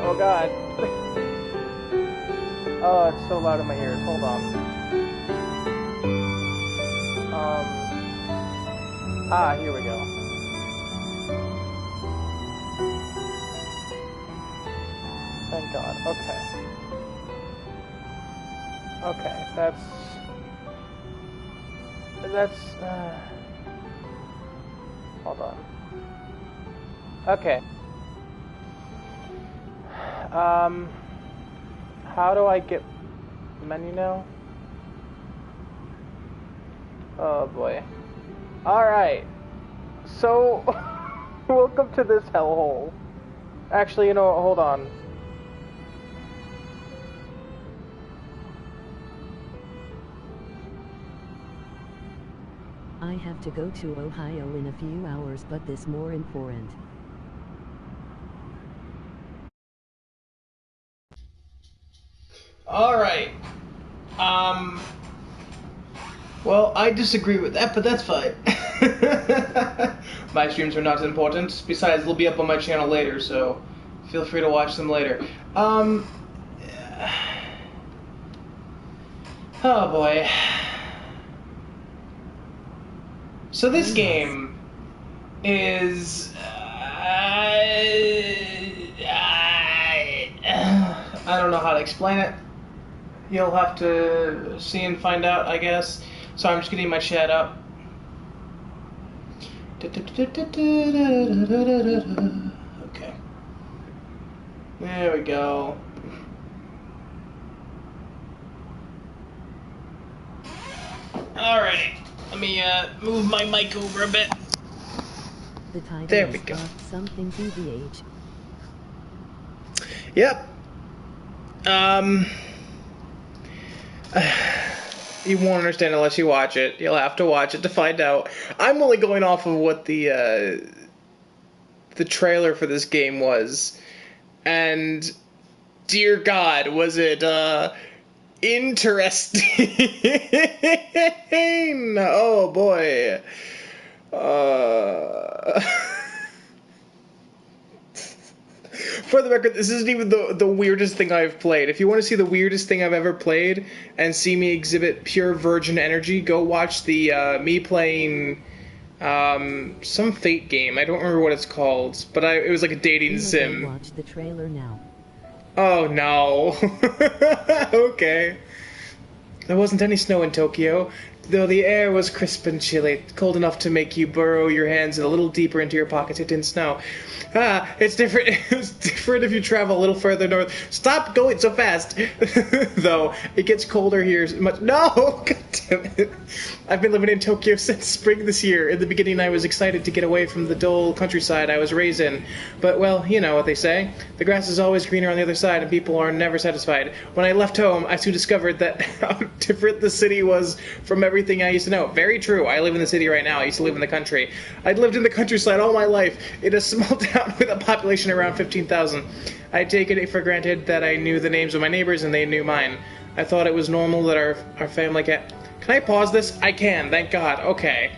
Oh god. Oh, it's so loud in my ears. Hold on. Here we go. Thank God. Okay. Okay, hold on. Okay. Um, how do I get menu now? Oh boy. Alright. So, welcome to this hellhole. Actually, you know what, hold on. I have to go to Ohio in a few hours, but this more important. Alright. Well, I disagree with that, but that's fine. My streams are not important. Besides, they'll be up on my channel later, so feel free to watch them later. Oh boy. So this game is... I don't know how to explain it. You'll have to see and find out, I guess. So I'm just getting my chat up. Okay. There we go. Alright. Let me move my mic over a bit. The title there we is go. Something TBH. Yep. You won't understand unless you watch it. You'll have to watch it to find out. I'm only going off of what the trailer for this game was. And dear God, was it interesting. Oh boy. For the record, this isn't even the weirdest thing I've played. If you want to see the weirdest thing I've ever played and see me exhibit pure virgin energy, go watch the me playing some Fate game. I don't remember what it's called, but it was like a dating sim. Watch the trailer now. Oh no. Okay. There wasn't any snow in Tokyo, though the air was crisp and chilly, cold enough to make you burrow your hands a little deeper into your pockets. It didn't snow. It's different. It's different if you travel a little further north. Stop going so fast. Though it gets colder here. Much. No, God damn it. I've been living in Tokyo since spring this year. In the beginning, I was excited to get away from the dull countryside I was raised in. But well, you know what they say: the grass is always greener on the other side, and people are never satisfied. When I left home, I soon discovered that how different the city was from everything I used to know. Very true. I live in the city right now. I used to live in the country. I'd lived in the countryside all my life in a small town with a population around 15,000. I'd taken it for granted that I knew the names of my neighbors and they knew mine. I thought it was normal that our family cat... Can I pause this? I can, thank God. Okay.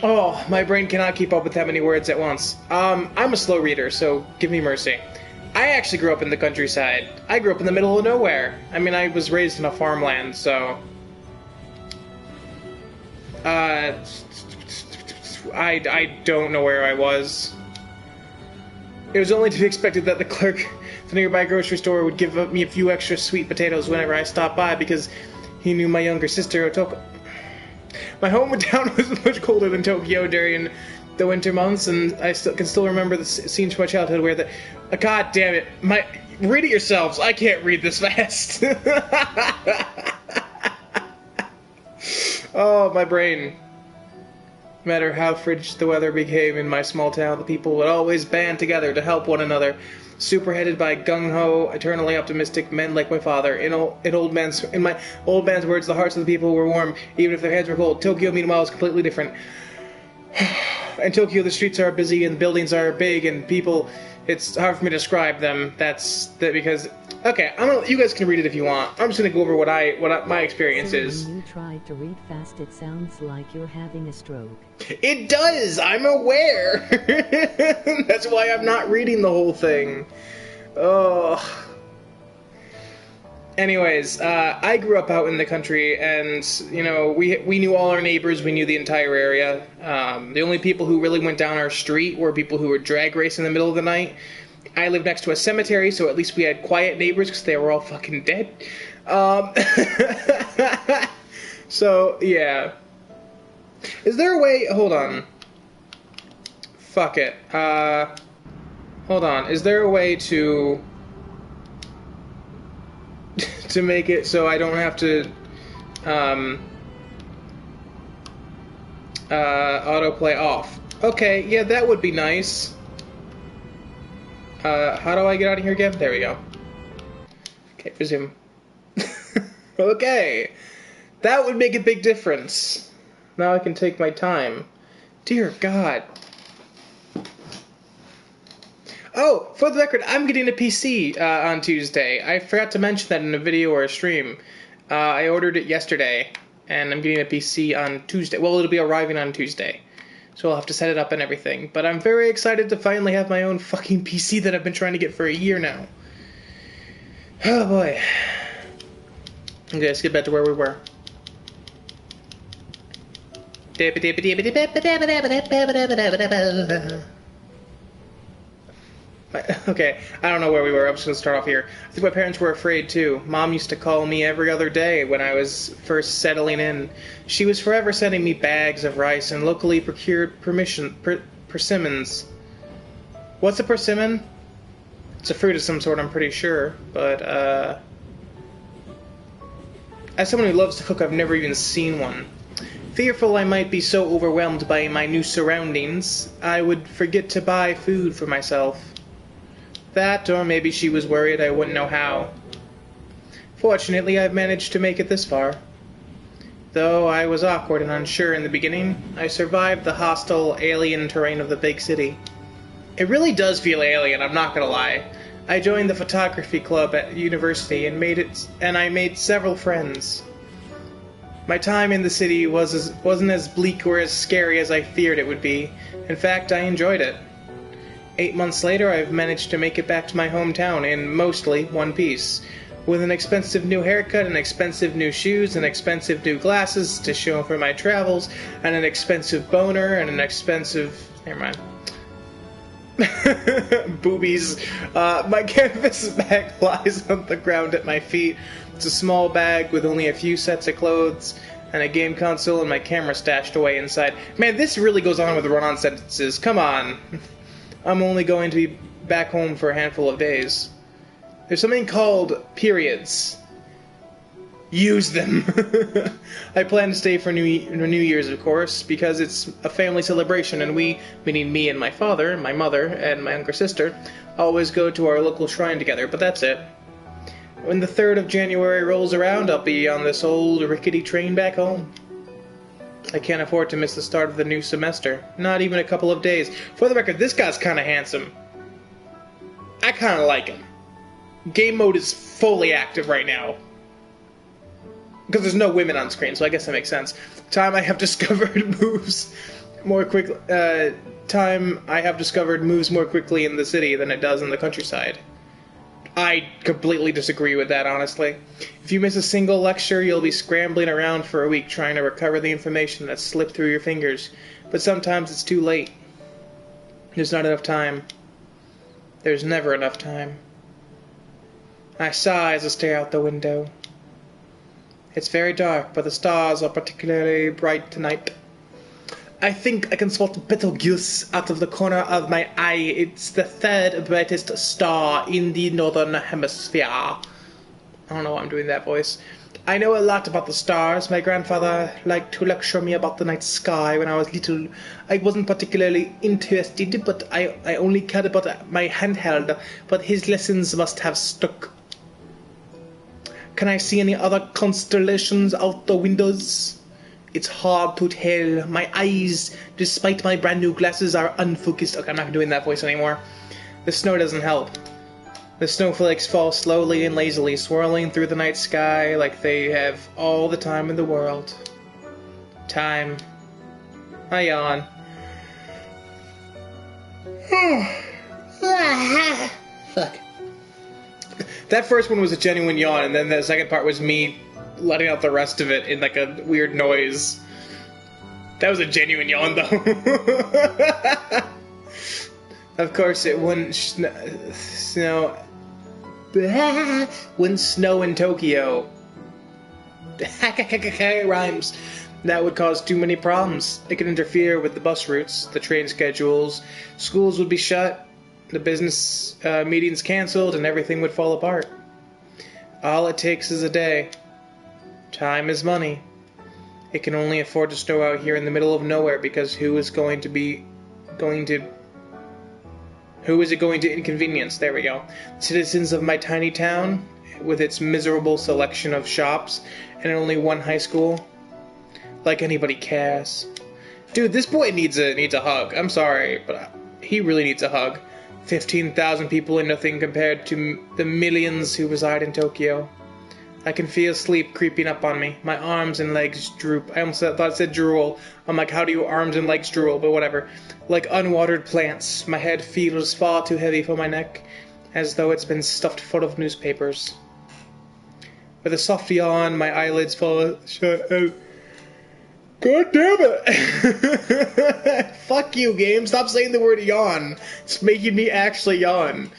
Oh, my brain cannot keep up with that many words at once. I'm a slow reader, so give me mercy. I actually grew up in the countryside. I grew up in the middle of nowhere. I mean, I was raised in a farmland, so... I don't know where I was. It was only to be expected that the clerk at the nearby grocery store would give me a few extra sweet potatoes whenever I stopped by because he knew my younger sister, Otoko. My hometown was much colder than Tokyo during the winter months, and I can still remember the scenes from my childhood where God damn it. Read it yourselves. I can't read this fast. Oh, my brain. No matter how frigid the weather became in my small town, the people would always band together to help one another, superheaded by gung-ho, eternally optimistic men like my father. In my old man's words, the hearts of the people were warm, even if their hands were cold. Tokyo, meanwhile, is completely different. In Tokyo, the streets are busy and buildings are big and people. It's hard for me to describe them. That's that because. Okay, you guys can read it if you want. I'm just gonna go over what my experience is. When you try to read fast, it sounds like you're having a stroke. It does. I'm aware. That's why I'm not reading the whole thing. Oh. Anyways, I grew up out in the country, and you know we knew all our neighbors. We knew the entire area. The only people who really went down our street were people who would drag race in the middle of the night. I lived next to a cemetery, so at least we had quiet neighbors because they were all fucking dead. So yeah. Is there a way? Hold on. Fuck it. Hold on. Is there a way to make it so I don't have to autoplay off? Okay, yeah, that would be nice. How do I get out of here again? There we go. Okay, resume. Okay. That would make a big difference. Now I can take my time. Dear God. Oh, for the record, I'm getting a PC on Tuesday. I forgot to mention that in a video or a stream. I ordered it yesterday, and I'm getting a PC on Tuesday. Well, it'll be arriving on Tuesday. So I'll have to set it up and everything. But I'm very excited to finally have my own fucking PC that I've been trying to get for a year now. Oh boy. Okay, let's get back to where we were. Okay, I don't know where we were. I'm just going to start off here. I think my parents were afraid too. Mom used to call me every other day when I was first settling in. She was forever sending me bags of rice and locally procured persimmons. What's a persimmon? It's a fruit of some sort, I'm pretty sure. But, as someone who loves to cook, I've never even seen one. Fearful I might be so overwhelmed by my new surroundings, I would forget to buy food for myself. That, or maybe she was worried I wouldn't know how. Fortunately, I've managed to make it this far. Though I was awkward and unsure in the beginning, I survived the hostile, alien terrain of the big city. It really does feel alien, I'm not gonna lie. I joined the photography club at university and I made several friends. My time in the city wasn't as bleak or as scary as I feared it would be. In fact, I enjoyed it. 8 months later, I've managed to make it back to my hometown in mostly one piece, with an expensive new haircut and expensive new shoes and expensive new glasses to show for my travels, and an expensive boner and an expensive... never mind. Boobies. My canvas bag lies on the ground at my feet. It's a small bag with only a few sets of clothes and a game console and my camera stashed away inside. Man, this really goes on with run-on sentences. Come on. I'm only going to be back home for a handful of days. There's something called periods. Use them. I plan to stay for New Year's, of course, because it's a family celebration, and we, meaning me and my father, my mother, and my younger sister, always go to our local shrine together, but that's it. When the 3rd of January rolls around, I'll be on this old rickety train back home. I can't afford to miss the start of the new semester. Not even a couple of days. For the record, this guy's kind of handsome. I kind of like him. Game mode is fully active right now. Because there's no women on screen, so I guess that makes sense. Time I have discovered moves more quickly in the city than it does in the countryside. I completely disagree with that, honestly. If you miss a single lecture, you'll be scrambling around for a week trying to recover the information that slipped through your fingers. But sometimes it's too late. There's not enough time. There's never enough time. I sigh as I stare out the window. It's very dark, but the stars are particularly bright tonight. I think I can spot Betelgeuse out of the corner of my eye. It's the 3rd brightest star in the northern hemisphere. I don't know why I'm doing that voice. I know a lot about the stars. My grandfather liked to lecture me about the night sky when I was little. I wasn't particularly interested, but I only cared about my handheld, but his lessons must have stuck. Can I see any other constellations out the windows? It's hard to tell. My eyes, despite my brand new glasses, are unfocused. Okay, I'm not doing that voice anymore. The snow doesn't help. The snowflakes fall slowly and lazily, swirling through the night sky like they have all the time in the world. Time. I yawn. Fuck. That first one was a genuine yawn, and then the second part was me letting out the rest of it in like a weird noise. That was a genuine yawn, though. Of course, it wouldn't snow. Wouldn't snow in Tokyo. Rhymes. That would cause too many problems. It could interfere with the bus routes, the train schedules, schools would be shut, the business meetings canceled, and everything would fall apart. All it takes is a day. Time is money. It can only afford to snow out here in the middle of nowhere because who is it going to inconvenience? There we go. Citizens of my tiny town, with its miserable selection of shops and only one high school. Like anybody cares. Dude, this boy needs a hug. I'm sorry, but he really needs a hug. 15,000 people are nothing compared to the millions who reside in Tokyo. I can feel sleep creeping up on me. My arms and legs droop. I almost thought it said drool. I'm like, how do your arms and legs drool? But whatever. Like unwatered plants. My head feels far too heavy for my neck, as though it's been stuffed full of newspapers. With a soft yawn, my eyelids fall shut. God damn it! Fuck you, game. Stop saying the word yawn. It's making me actually yawn.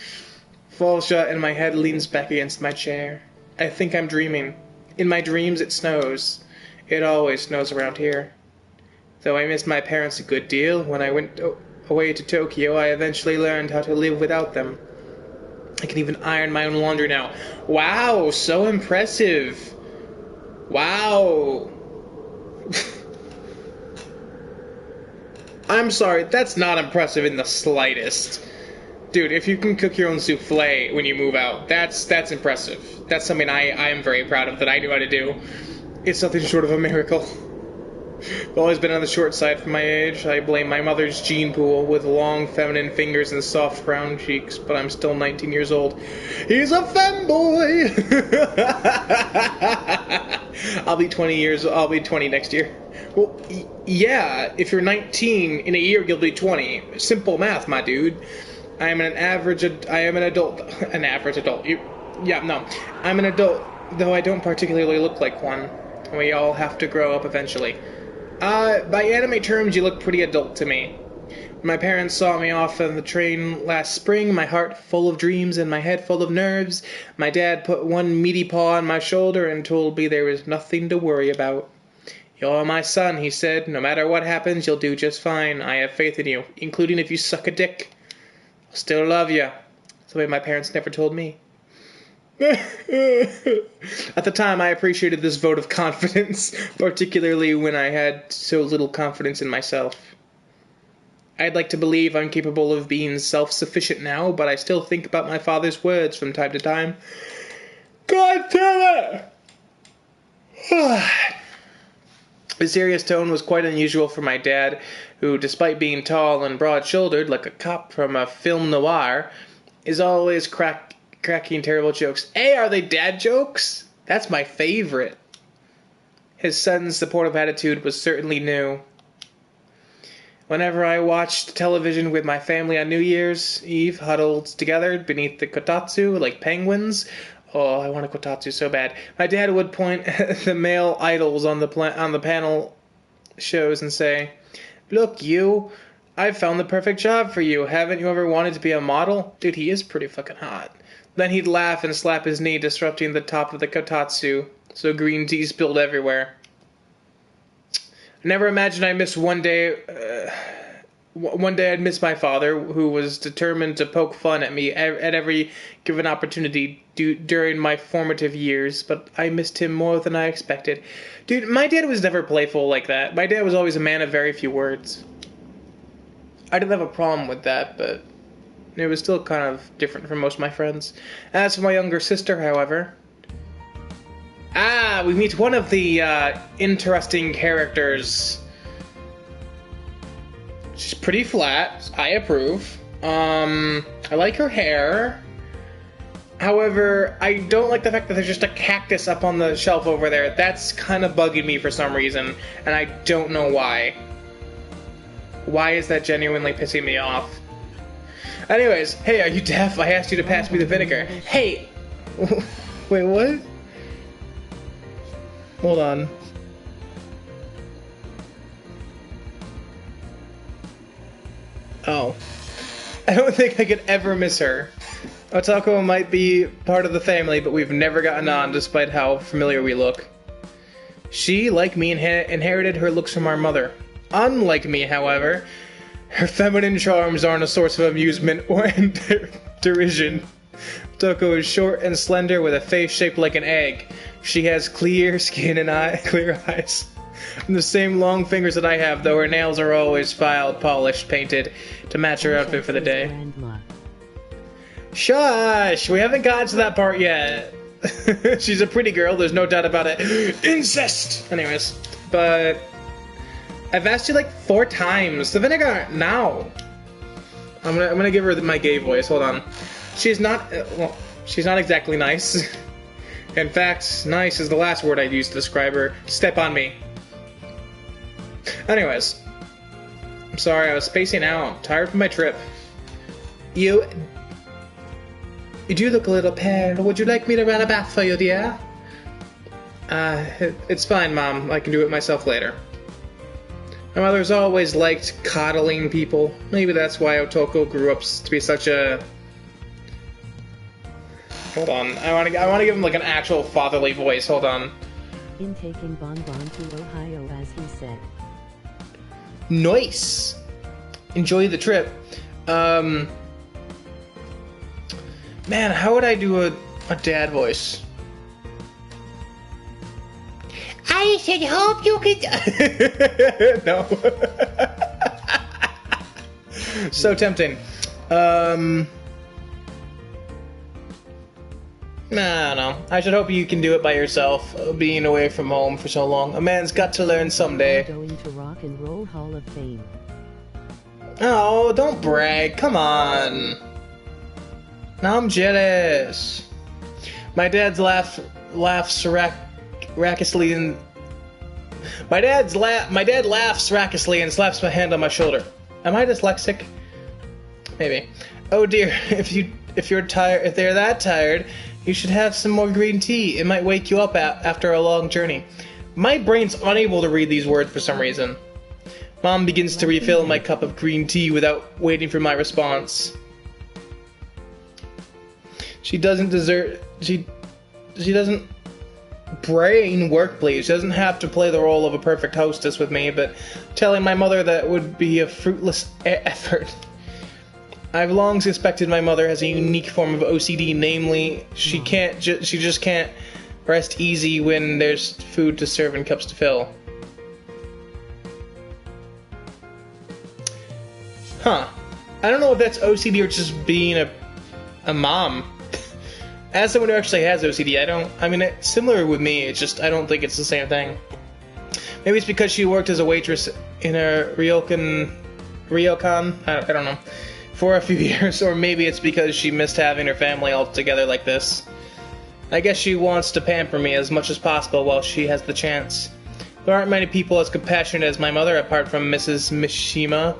Fall shut and my head leans back against my chair. I think I'm dreaming. In my dreams it snows. It always snows around here. Though I missed my parents a good deal, when I went away to Tokyo, I eventually learned how to live without them. I can even iron my own laundry now. Wow, so impressive. Wow. I'm sorry, that's not impressive in the slightest. Dude, if you can cook your own souffle when you move out, that's impressive. That's something I am very proud of that I knew how to do. It's nothing short of a miracle. I've always been on the short side for my age. I blame my mother's gene pool with long feminine fingers and soft brown cheeks, but I'm still 19 years old. He's a femboy! I'll be 20 next year. Well, yeah, if you're 19, in a year you'll be 20. Simple math, my dude. I am an adult. I'm an adult, though I don't particularly look like one. We all have to grow up eventually. By anime terms, you look pretty adult to me. When my parents saw me off on the train last spring, my heart full of dreams and my head full of nerves, my dad put one meaty paw on my shoulder and told me there was nothing to worry about. You're my son, he said. No matter what happens, you'll do just fine. I have faith in you, including if you suck a dick. I'll still love you. That's the way my parents never told me. At the time, I appreciated this vote of confidence, particularly when I had so little confidence in myself. I'd like to believe I'm capable of being self-sufficient now, but I still think about my father's words from time to time. God damn it! The serious tone was quite unusual for my dad, who, despite being tall and broad-shouldered like a cop from a film noir, is always cracking terrible jokes. Hey, are they dad jokes? That's my favorite. His son's supportive attitude was certainly new. Whenever I watched television with my family on New Year's Eve, huddled together beneath the kotatsu like penguins, oh, I want a kotatsu so bad, my dad would point at the male idols on the panel shows and say, "Look, you, I've found the perfect job for you. Haven't you ever wanted to be a model?" Dude, he is pretty fucking hot. Then he'd laugh and slap his knee, disrupting the top of the kotatsu, so green tea spilled everywhere. I never imagined I'd miss one day I'd miss my father, who was determined to poke fun at me at every given opportunity during my formative years, but I missed him more than I expected. Dude, my dad was never playful like that. My dad was always a man of very few words. I didn't have a problem with that, but it was still kind of different from most of my friends. As for my younger sister, however, Ah, we meet one of the interesting characters. She's pretty flat. I approve. I like her hair. However, I don't like the fact that there's just a cactus up on the shelf over there. That's kind of bugging me for some reason, and I don't know why. Why is that genuinely pissing me off? Anyways, hey, are you deaf? I asked you to pass me the vinegar. Hey! Wait, what? Hold on. Oh. I don't think I could ever miss her. Otoko might be part of the family, but we've never gotten on despite how familiar we look. She, like me, inherited her looks from our mother. Unlike me, however, her feminine charms aren't a source of amusement or derision. Otoko is short and slender with a face shaped like an egg. She has clear skin and clear eyes. And the same long fingers that I have, though her nails are always filed, polished, painted to match her outfit for the day. Shush! We haven't gotten to that part yet. She's a pretty girl, there's no doubt about it. Incest! Anyways, but I've asked you like 4 times. The vinegar, now. I'm gonna give her my gay voice. Hold on. She's not, well, she's not exactly nice. In fact, nice is the last word I'd use to describe her. Step on me. Anyways, I'm sorry, I was spacing out. Tired from my trip. You do look a little pale. Would you like me to run a bath for you, dear? It's fine, Mom. I can do it myself later. My mother's always liked coddling people. Maybe that's why Otoko grew up to be such a... Hold on. I want to give him like an actual fatherly voice. Hold on. In taking Bonbon to Ohio, as he said. Nice. Enjoy the trip. Man, how would I do a dad voice? I should hope you could. No. So tempting. No. I should hope you can do it by yourself, being away from home for so long. A man's got to learn someday. Going to Rock and Roll Hall of Fame. Oh, don't brag. Come on. Now I'm jealous. My dad laughs raucously and my dad laughs raucously and slaps my hand on my shoulder. Am I dyslexic? Maybe. Oh dear, if they're that tired, you should have some more green tea. It might wake you up after a long journey. My brain's unable to read these words for some reason. Mom begins to refill my cup of green tea without waiting for my response. She doesn't brain work, please. She doesn't have to play the role of a perfect hostess with me, but telling my mother that would be a fruitless effort. I've long suspected my mother has a unique form of OCD, namely, she just can't rest easy when there's food to serve and cups to fill. Huh. I don't know if that's OCD or just being a mom. As someone who actually has OCD, it's similar with me, it's just, I don't think it's the same thing. Maybe it's because she worked as a waitress in a ryokan, I don't know, for a few years, or maybe it's because she missed having her family all together like this. I guess she wants to pamper me as much as possible while she has the chance. There aren't many people as compassionate as my mother, apart from Mrs. Mishima,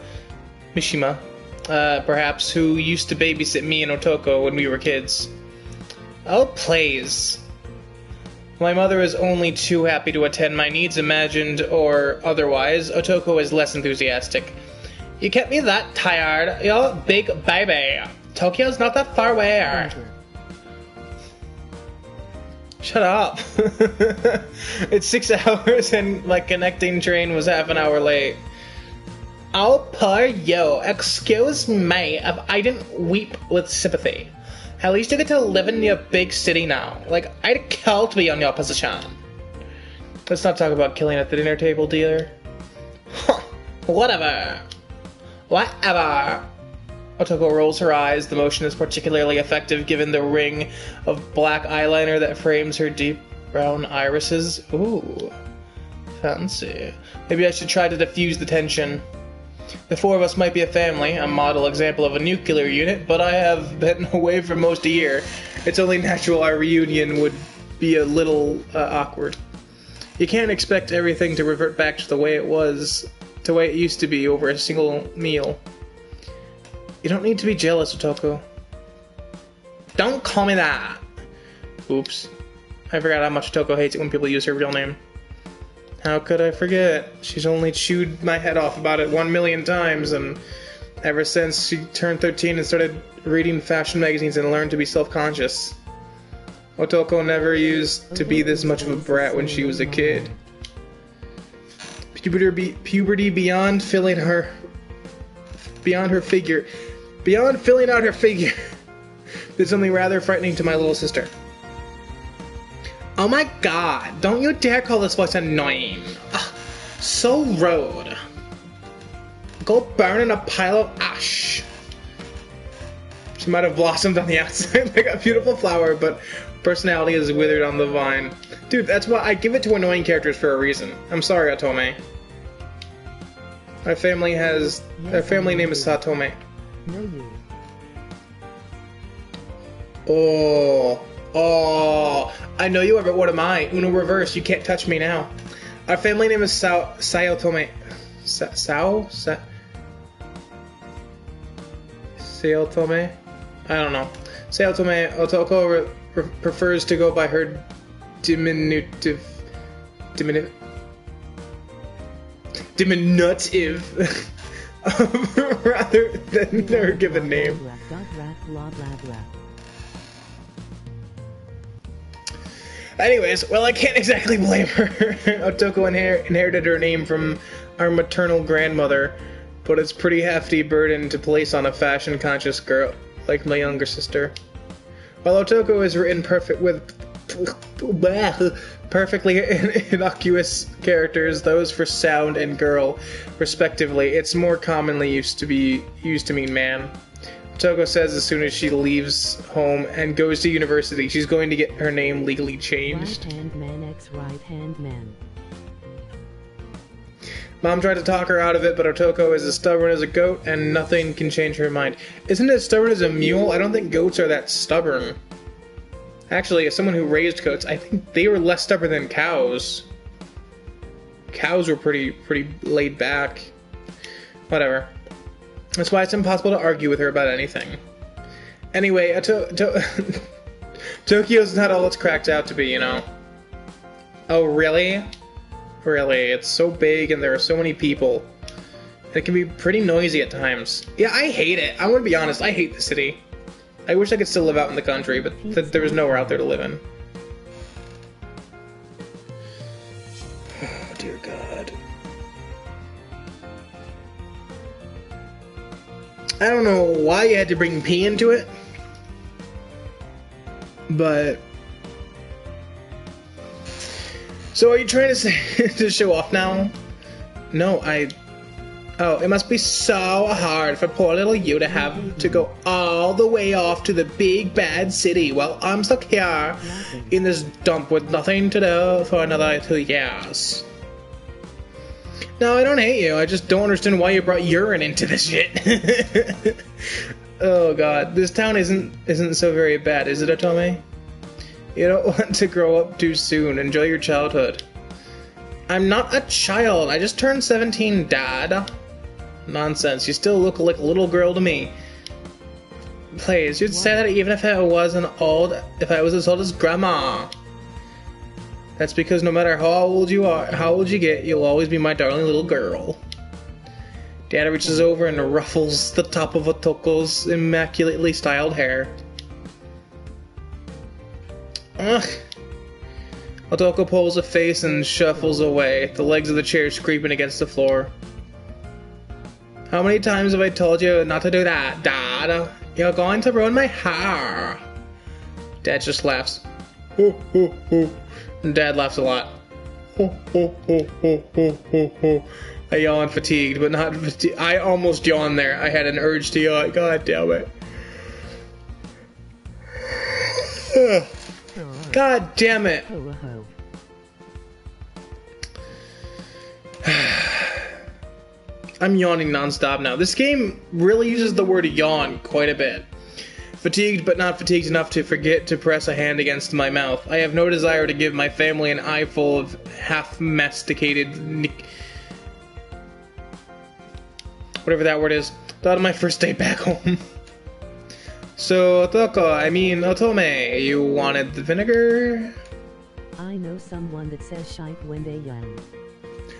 perhaps, who used to babysit me and Otoko when we were kids. Oh, please. My mother is only too happy to attend my needs, imagined or otherwise. Otoko is less enthusiastic. You kept me that tired, you big baby. Tokyo's not that far away. Shut up. It's 6 hours and my connecting train was half an hour late. Oh, poor you. Excuse me if I didn't weep with sympathy. At least you get to live in your big city now. Like, I'd kill to be on your position. Let's not talk about killing at the dinner table, dear. Huh. Whatever. Otoko rolls her eyes. The motion is particularly effective given the ring of black eyeliner that frames her deep Brown irises. Ooh. Fancy. Maybe I should try to diffuse the tension. The four of us might be a family, a model example of a nuclear unit, but I have been away for most a year. It's only natural our reunion would be a little awkward. You can't expect everything to revert back to the way it was, to the way it used to be over a single meal. You don't need to be jealous, Otoko. Don't call me that! Oops. I forgot how much Otoko hates it when people use her real name. How could I forget? She's only chewed my head off about it 1,000,000 times, and ever since she turned 13 and started reading fashion magazines and learned to be self-conscious. Otoko never used to be this much of a brat when she was a kid. Puberty beyond filling out her figure. Did something rather frightening to my little sister. Oh my god, don't you dare call this voice annoying. Ugh, so rude. Go burn in a pile of ash. She might have blossomed on the outside like a beautiful flower, but personality is withered on the vine. Dude, that's why I give it to annoying characters for a reason. I'm sorry, Otome. Our family name is Satome. No, you. Oh, I know you are, but what am I? Uno reverse, you can't touch me now. Our family name is Sayotome. Sayotome? I don't know. Sayotome. Otoko prefers to go by her diminutive rather than her given name. Anyways, well, I can't exactly blame her. Otoko inherited her name from our maternal grandmother, but it's pretty hefty burden to place on a fashion-conscious girl like my younger sister. While Otoko is written perfectly innocuous characters, those for sound and girl, respectively, it's more commonly used to mean man. Otoko says as soon as she leaves home and goes to university, she's going to get her name legally changed. Right-hand man, ex-right-hand man. Mom tried to talk her out of it, but Otoko is as stubborn as a goat, and nothing can change her mind. Isn't it as stubborn as a mule? I don't think goats are that stubborn. Actually, as someone who raised goats, I think they were less stubborn than cows. Cows were pretty laid back. Whatever. That's why it's impossible to argue with her about anything. Anyway, Tokyo's not all it's cracked out to be, you know. Oh, really? Really, it's so big and there are so many people. It can be pretty noisy at times. Yeah, I hate it. I'm gonna be honest, I hate the city. I wish I could still live out in the country, but there was nowhere out there to live in. Oh, dear God. I don't know why you had to bring P into it, but... So are you trying to say to show off now? No, Oh, it must be so hard for poor little you to have to go all the way off to the big bad city while I'm stuck here in this dump with nothing to do for another 2 years. No, I don't hate you. I just don't understand why you brought urine into this shit. Oh god, this town isn't so very bad, is it, Otome? You don't want to grow up too soon. Enjoy your childhood. I'm not a child. I just turned 17, Dad. Nonsense. You still look like a little girl to me. Please, you'd say that even if I was as old as Grandma. That's because no matter how old you get, you'll always be my darling little girl. Dad reaches over and ruffles the top of Otoko's immaculately styled hair. Ugh. Otoko pulls a face and shuffles away, the legs of the chair scraping against the floor. How many times have I told you not to do that, Dad? You're going to ruin my hair. Dad just laughs. Ho, ho, ho. Dad laughs a lot. Ho, ho, ho, ho, ho, ho, ho. I yawn fatigued, but not fatigued. I almost yawned there. I had an urge to yawn. God damn it. God damn it! Ho ho. I'm yawning nonstop now. This game really uses the word yawn quite a bit. Fatigued, but not fatigued enough to forget to press a hand against my mouth. I have no desire to give my family an eyeful of half-masticated whatever that word is. Thought of my first day back home. So, Otome, you wanted the vinegar? I know someone that says shite when they yell.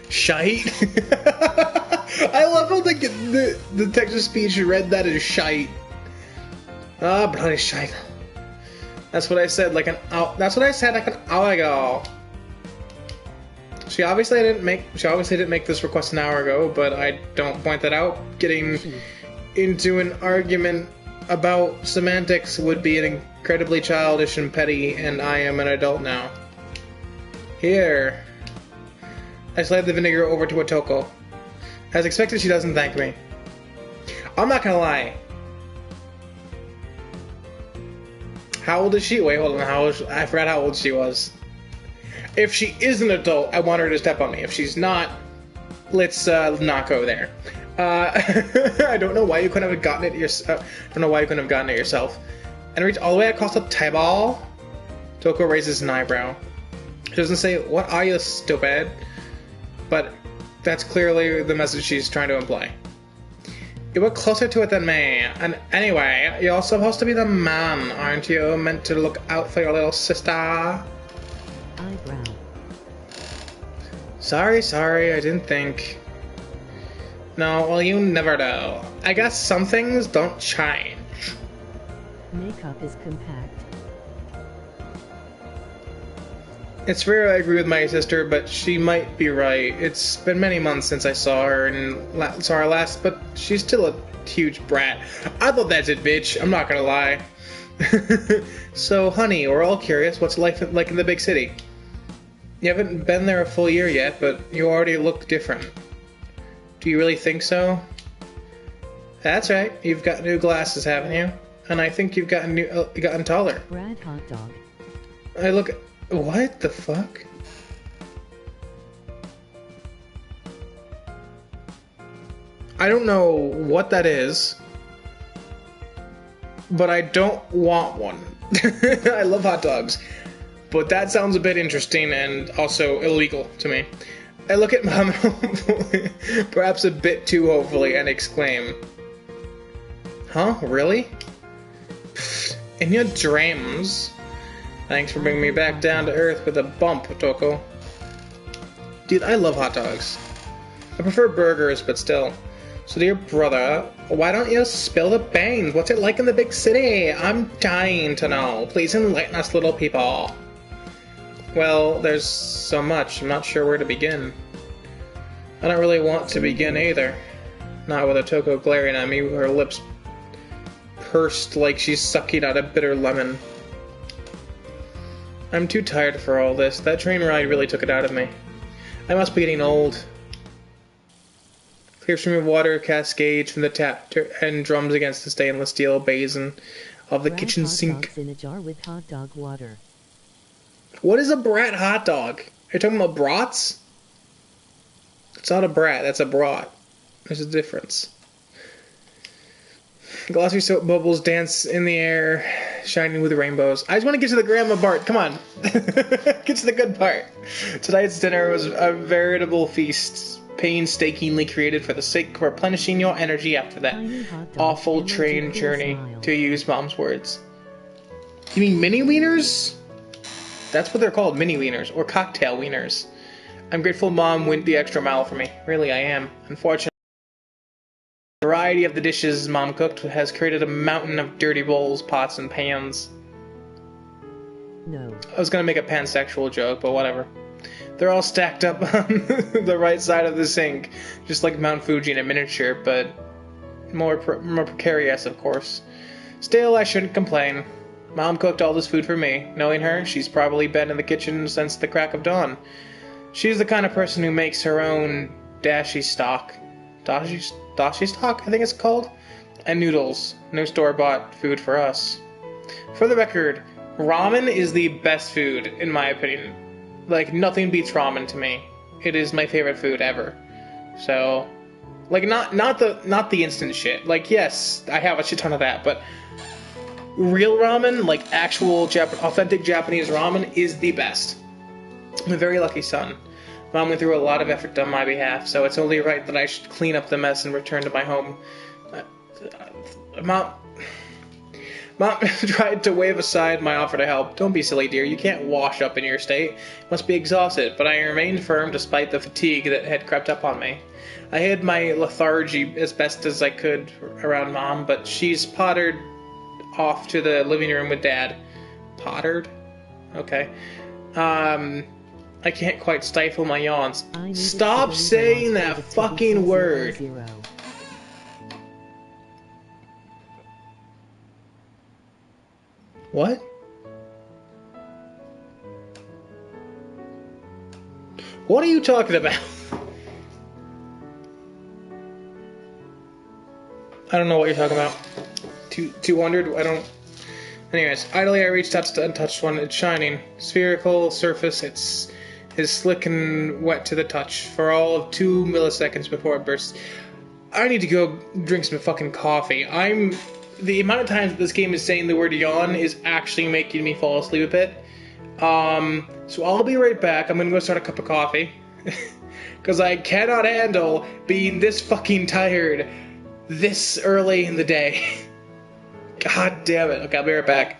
Shite? I love how the text-to-speech read that as shite. Ah, bloody shite. That's what I said like an hour ago. She obviously didn't make this request an hour ago, but I don't point that out. Getting into an argument about semantics would be an incredibly childish and petty, and I am an adult now. Here. I slide the vinegar over to Otoko. As expected, she doesn't thank me. I'm not gonna lie. How old is she? Wait, hold on. I forgot how old she was. If she is an adult, I want her to step on me. If she's not, let's not go there. I don't know why you couldn't have gotten it yourself. I don't know why you couldn't have gotten it yourself. And reach all the way across the table. Toko raises an eyebrow. She doesn't say, "What are you, stupid?" But that's clearly the message she's trying to imply. You were closer to it than me. And anyway, you're supposed to be the man, aren't you? Meant to look out for your little sister. Eyebrow. Sorry, I didn't think. No, well, you never know. I guess some things don't change. Makeup is compact. It's rare I agree with my sister, but she might be right. It's been many months since I saw her and saw her last, but she's still a huge brat. I thought that's it, bitch. I'm not gonna lie. So, honey, we're all curious. What's life like in the big city? You haven't been there a full year yet, but you already look different. Do you really think so? That's right. You've got new glasses, haven't you? And I think you've gotten taller. Brad hot dog. I look. What the fuck? I don't know what that is, but I don't want one. I love hot dogs, but that sounds a bit interesting and also illegal to me. I look at Mom hopefully, perhaps a bit too hopefully, and exclaim, "Huh? Really? Pfft, in your dreams? Thanks for bringing me back down to earth with a bump, Toko." Dude, I love hot dogs. I prefer burgers, but still. So dear brother, why don't you spill the beans? What's it like in the big city? I'm dying to know. Please enlighten us, little people. Well, there's so much. I'm not sure where to begin. I don't really want to begin either. Not with Otoko glaring at me, her lips pursed like she's sucking out a bitter lemon. I'm too tired for all this. That train ride really took it out of me. I must be getting old. Clear stream of water cascades from the tap and drums against the stainless steel basin of the Brad kitchen hot sink. dogs in a jar with hot dog water. What is a brat hot dog? Are you talking about brats? It's not a brat, that's a brat. There's a difference. Glossy soap bubbles dance in the air, shining with rainbows. I just want to get to the grandma part. Come on. Get to the good part. Tonight's dinner was a veritable feast, painstakingly created for the sake of replenishing your energy after that Tiny hot dog awful and a train gentle journey, smile. to use Mom's words. You mean mini wieners? That's what they're called, mini wieners, or cocktail wieners. I'm grateful Mom went the extra mile for me. Really, I am. Unfortunately, the variety of the dishes Mom cooked has created a mountain of dirty bowls, pots, and pans. No. I was gonna make a pansexual joke, but whatever. They're all stacked up on the right side of the sink, just like Mount Fuji in a miniature, but more precarious, of course. Still, I shouldn't complain. Mom cooked all this food for me. Knowing her, she's probably been in the kitchen since the crack of dawn. She's the kind of person who makes her own dashi stock. Dashi stock, I think it's called? And noodles. No store-bought food for us. For the record, Ramen is the best food, in my opinion. Like, nothing beats ramen to me. It is my favorite food ever. So, like, not the instant shit. Like, yes, I have a shit ton of that, but real ramen, like actual authentic Japanese ramen, is the best. I'm a very lucky son. Mom went through a lot of effort on my behalf, so it's only right that I should clean up the mess and return to my home. Mom tried to wave aside my offer to help. Don't be silly, dear. You can't wash up in your state. You must be exhausted. But I remained firm despite the fatigue that had crept up on me. I hid my lethargy as best as I could around Mom, but she's pottered off to the living room with Dad. Pottered? Okay. I can't quite stifle my yawns. Stop saying that fucking word. What? What are you talking about? I don't know what you're talking about. 200? I don't... Anyways, idly I reached out to the untouched one. It's shining. Spherical surface. It's slick and wet to the touch. For all of 2 milliseconds before it bursts. I need to go drink some fucking coffee. The amount of times that this game is saying the word yawn is actually making me fall asleep a bit. So I'll be right back. I'm gonna go start a cup of coffee. Because I cannot handle being this fucking tired this early in the day. God damn it. Okay, I'll be right back.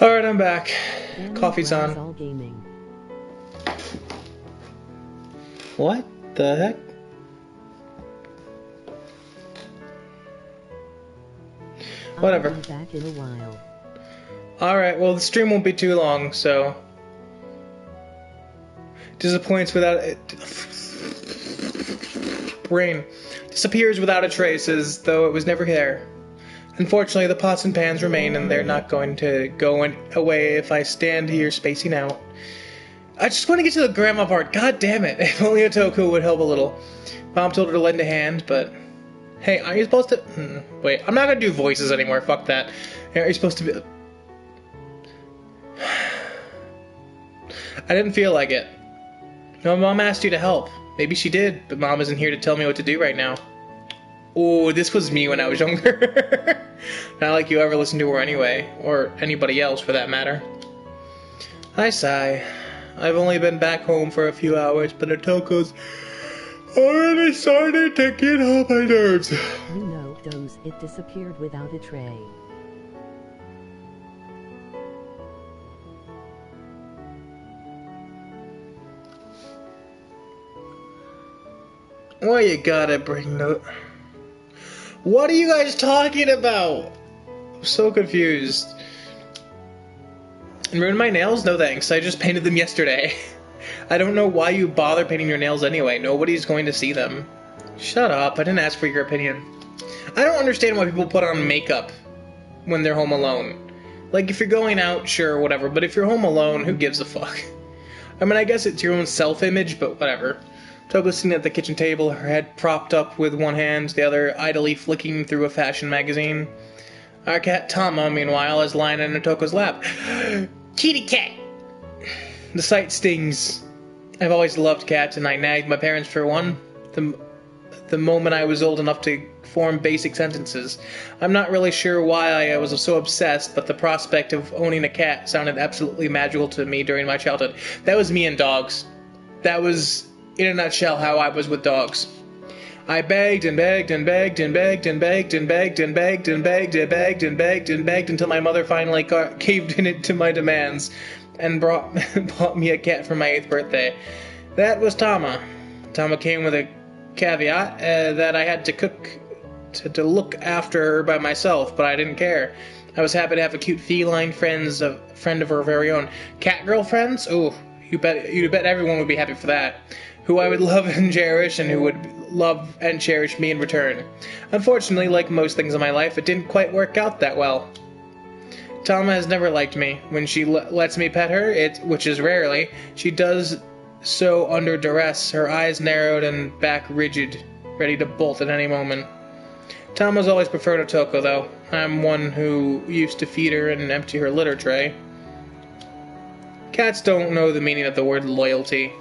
Alright, I'm back. Coffee's on. What the heck? Whatever. I'll be back in a while. Alright, well the stream won't be too long, so... Disappoints without... Brain. Disappears without a trace as though it was never there. Unfortunately, the pots and pans remain, and they're not going to go away if I stand here spacing out. I just want to get to the grandma part. God damn it. If only Otoko would help a little. Mom told her to lend a hand, but... Hey, aren't you supposed to... Wait, I'm not going to do voices anymore. Fuck that. Are you supposed to be... I didn't feel like it. No, Mom asked you to help. Maybe she did, but Mom isn't here to tell me what to do right now. Oh, this was me when I was younger. Not like you ever listened to her anyway, or anybody else for that matter. I sigh. I've only been back home for a few hours, but Otoko's already started to get on my nerves. You know, Doze, it disappeared without a tray. Why you gotta bring no... What are you guys talking about? I'm so confused. And ruined my nails? No thanks. I just painted them yesterday. I don't know why you bother painting your nails anyway. Nobody's going to see them. Shut up. I didn't ask for your opinion. I don't understand why people put on makeup when they're home alone. Like, if you're going out, sure, whatever. But if you're home alone, who gives a fuck? I mean, I guess it's your own self-image, but whatever. Toko's sitting at the kitchen table, her head propped up with one hand, the other idly flicking through a fashion magazine. Our cat Tama, meanwhile, is lying in Otoko's lap. Kitty cat! The sight stings. I've always loved cats, and I nagged my parents for one. The moment I was old enough to form basic sentences. I'm not really sure why I was so obsessed, but the prospect of owning a cat sounded absolutely magical to me during my childhood. That was me and dogs. That was, in a nutshell, how I was with dogs. I begged and begged and begged and begged and begged and begged and begged and begged and begged and begged and begged until my mother finally caved in it to my demands and bought me a cat for my 8th birthday. That was Tama. Tama came with a caveat that I had to look after her by myself, but I didn't care. I was happy to have a cute feline friend of her very own. Cat girlfriends? Ooh, you bet everyone would be happy for that. Who I would love and cherish, and who would love and cherish me in return. Unfortunately, like most things in my life, it didn't quite work out that well. Tama has never liked me. When she lets me pet her, which is rarely, she does so under duress, her eyes narrowed and back rigid, ready to bolt at any moment. Tama's always preferred Otoko, though. I'm one who used to feed her and empty her litter tray. Cats don't know the meaning of the word loyalty.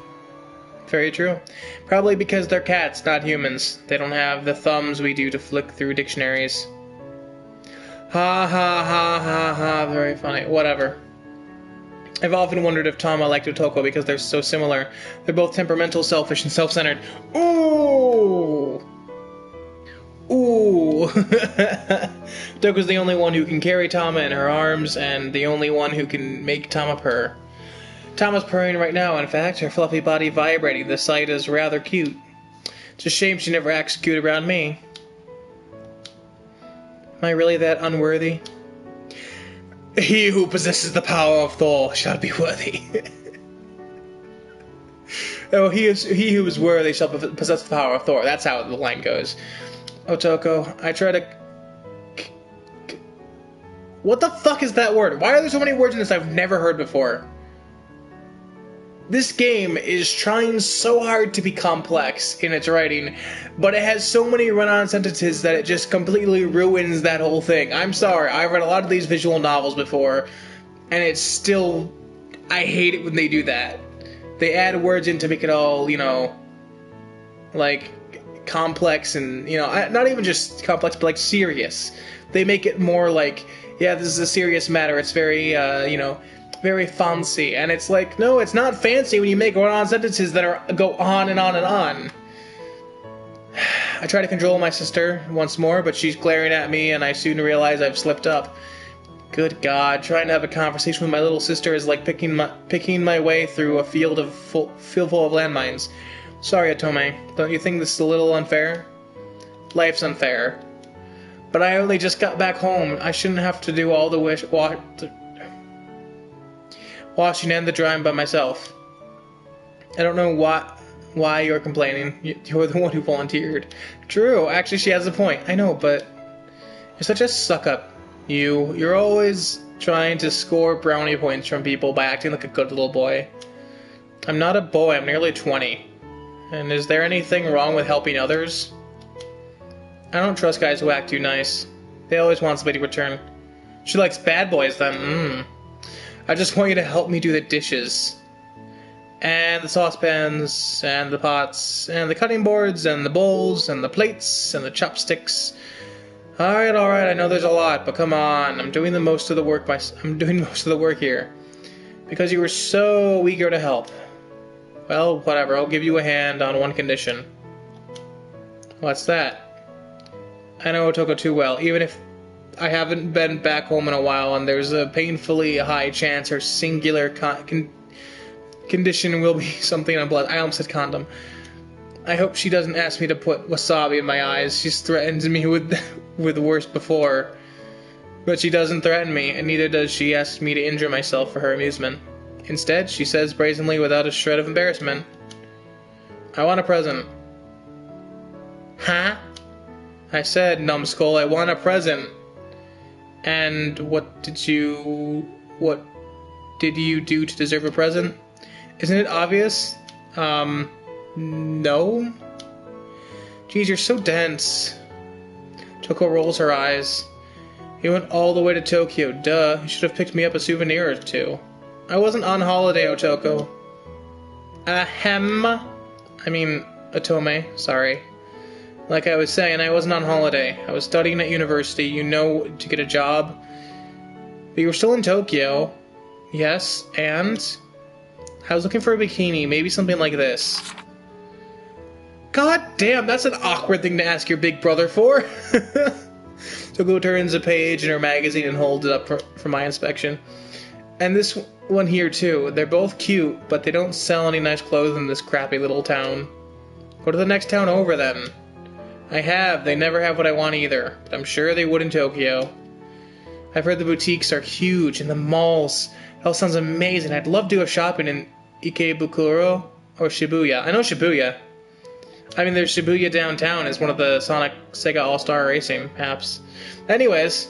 Very true. Probably because they're cats, not humans. They don't have the thumbs we do to flick through dictionaries. Ha ha ha ha ha, very funny. Whatever. I've often wondered if Tama liked Otoko because they're so similar. They're both temperamental, selfish, and self-centered. Ooh! Ooh! Otoko's the only one who can carry Tama in her arms, and the only one who can make Tama purr. Tama's purring right now, in fact, her fluffy body vibrating. The sight is rather cute. It's a shame she never acts cute around me. Am I really that unworthy? He who possesses the power of Thor shall be worthy. Oh, he who is worthy shall possess the power of Thor. That's how the line goes. Otoko, I try to... What the fuck is that word? Why are there so many words in this I've never heard before? This game is trying so hard to be complex in its writing, but it has so many run-on sentences that it just completely ruins that whole thing. I'm sorry, I've read a lot of these visual novels before, and it's still... I hate it when they do that. They add words in to make it all, you know, like, complex and, you know, not even just complex, but, like, serious. They make it more like, yeah, this is a serious matter, it's very, you know... very fancy, and it's like, no, it's not fancy when you make run-on sentences that go on and on and on. I try to control my sister once more, but she's glaring at me, and I soon realize I've slipped up. Good God, trying to have a conversation with my little sister is like picking my way through a field full of landmines. Sorry, Otome, don't you think this is a little unfair? Life's unfair. But I only just got back home. I shouldn't have to do all the washing and the drying by myself. I don't know why you're complaining. You're the one who volunteered. True, actually she has a point. I know, but you're such a suck-up. You're always trying to score brownie points from people by acting like a good little boy. I'm not a boy, I'm nearly 20. And is there anything wrong with helping others? I don't trust guys who act too nice. They always want somebody to return. She likes bad boys then, I just want you to help me do the dishes. And the saucepans, and the pots, and the cutting boards, and the bowls, and the plates, and the chopsticks. Alright, I know there's a lot, but come on, I'm doing most of the work here. Because you were so eager to help. Well, whatever, I'll give you a hand on one condition. What's that? I know Otoko too well, even if I haven't been back home in a while, and there's a painfully high chance her singular condition will be something unpleasant. I almost said condom. I hope she doesn't ask me to put wasabi in my eyes. She's threatened me with worse before. But she doesn't threaten me, and neither does she ask me to injure myself for her amusement. Instead, she says brazenly without a shred of embarrassment, I want a present. Huh? I said, numbskull, I want a present. And what did you do to deserve a present? Isn't it obvious? No? Geez, you're so dense. Toko rolls her eyes. You went all the way to Tokyo, duh. You should have picked me up a souvenir or two. I wasn't on holiday, Otoko. Ahem. I mean, Otome, sorry. Like I was saying, I wasn't on holiday. I was studying at university, you know, to get a job. But you were still in Tokyo. Yes, and? I was looking for a bikini, maybe something like this. God damn, that's an awkward thing to ask your big brother for. Toko turns a page in her magazine and holds it up for my inspection. And this one here too. They're both cute, but they don't sell any nice clothes in this crappy little town. Go to the next town over then. I have. They never have what I want either, but I'm sure they would in Tokyo. I've heard the boutiques are huge and the malls. It all sounds amazing. I'd love to go shopping in Ikebukuro or Shibuya. I know Shibuya. I mean, there's Shibuya downtown as one of the Sonic Sega All-Star Racing apps. Anyways,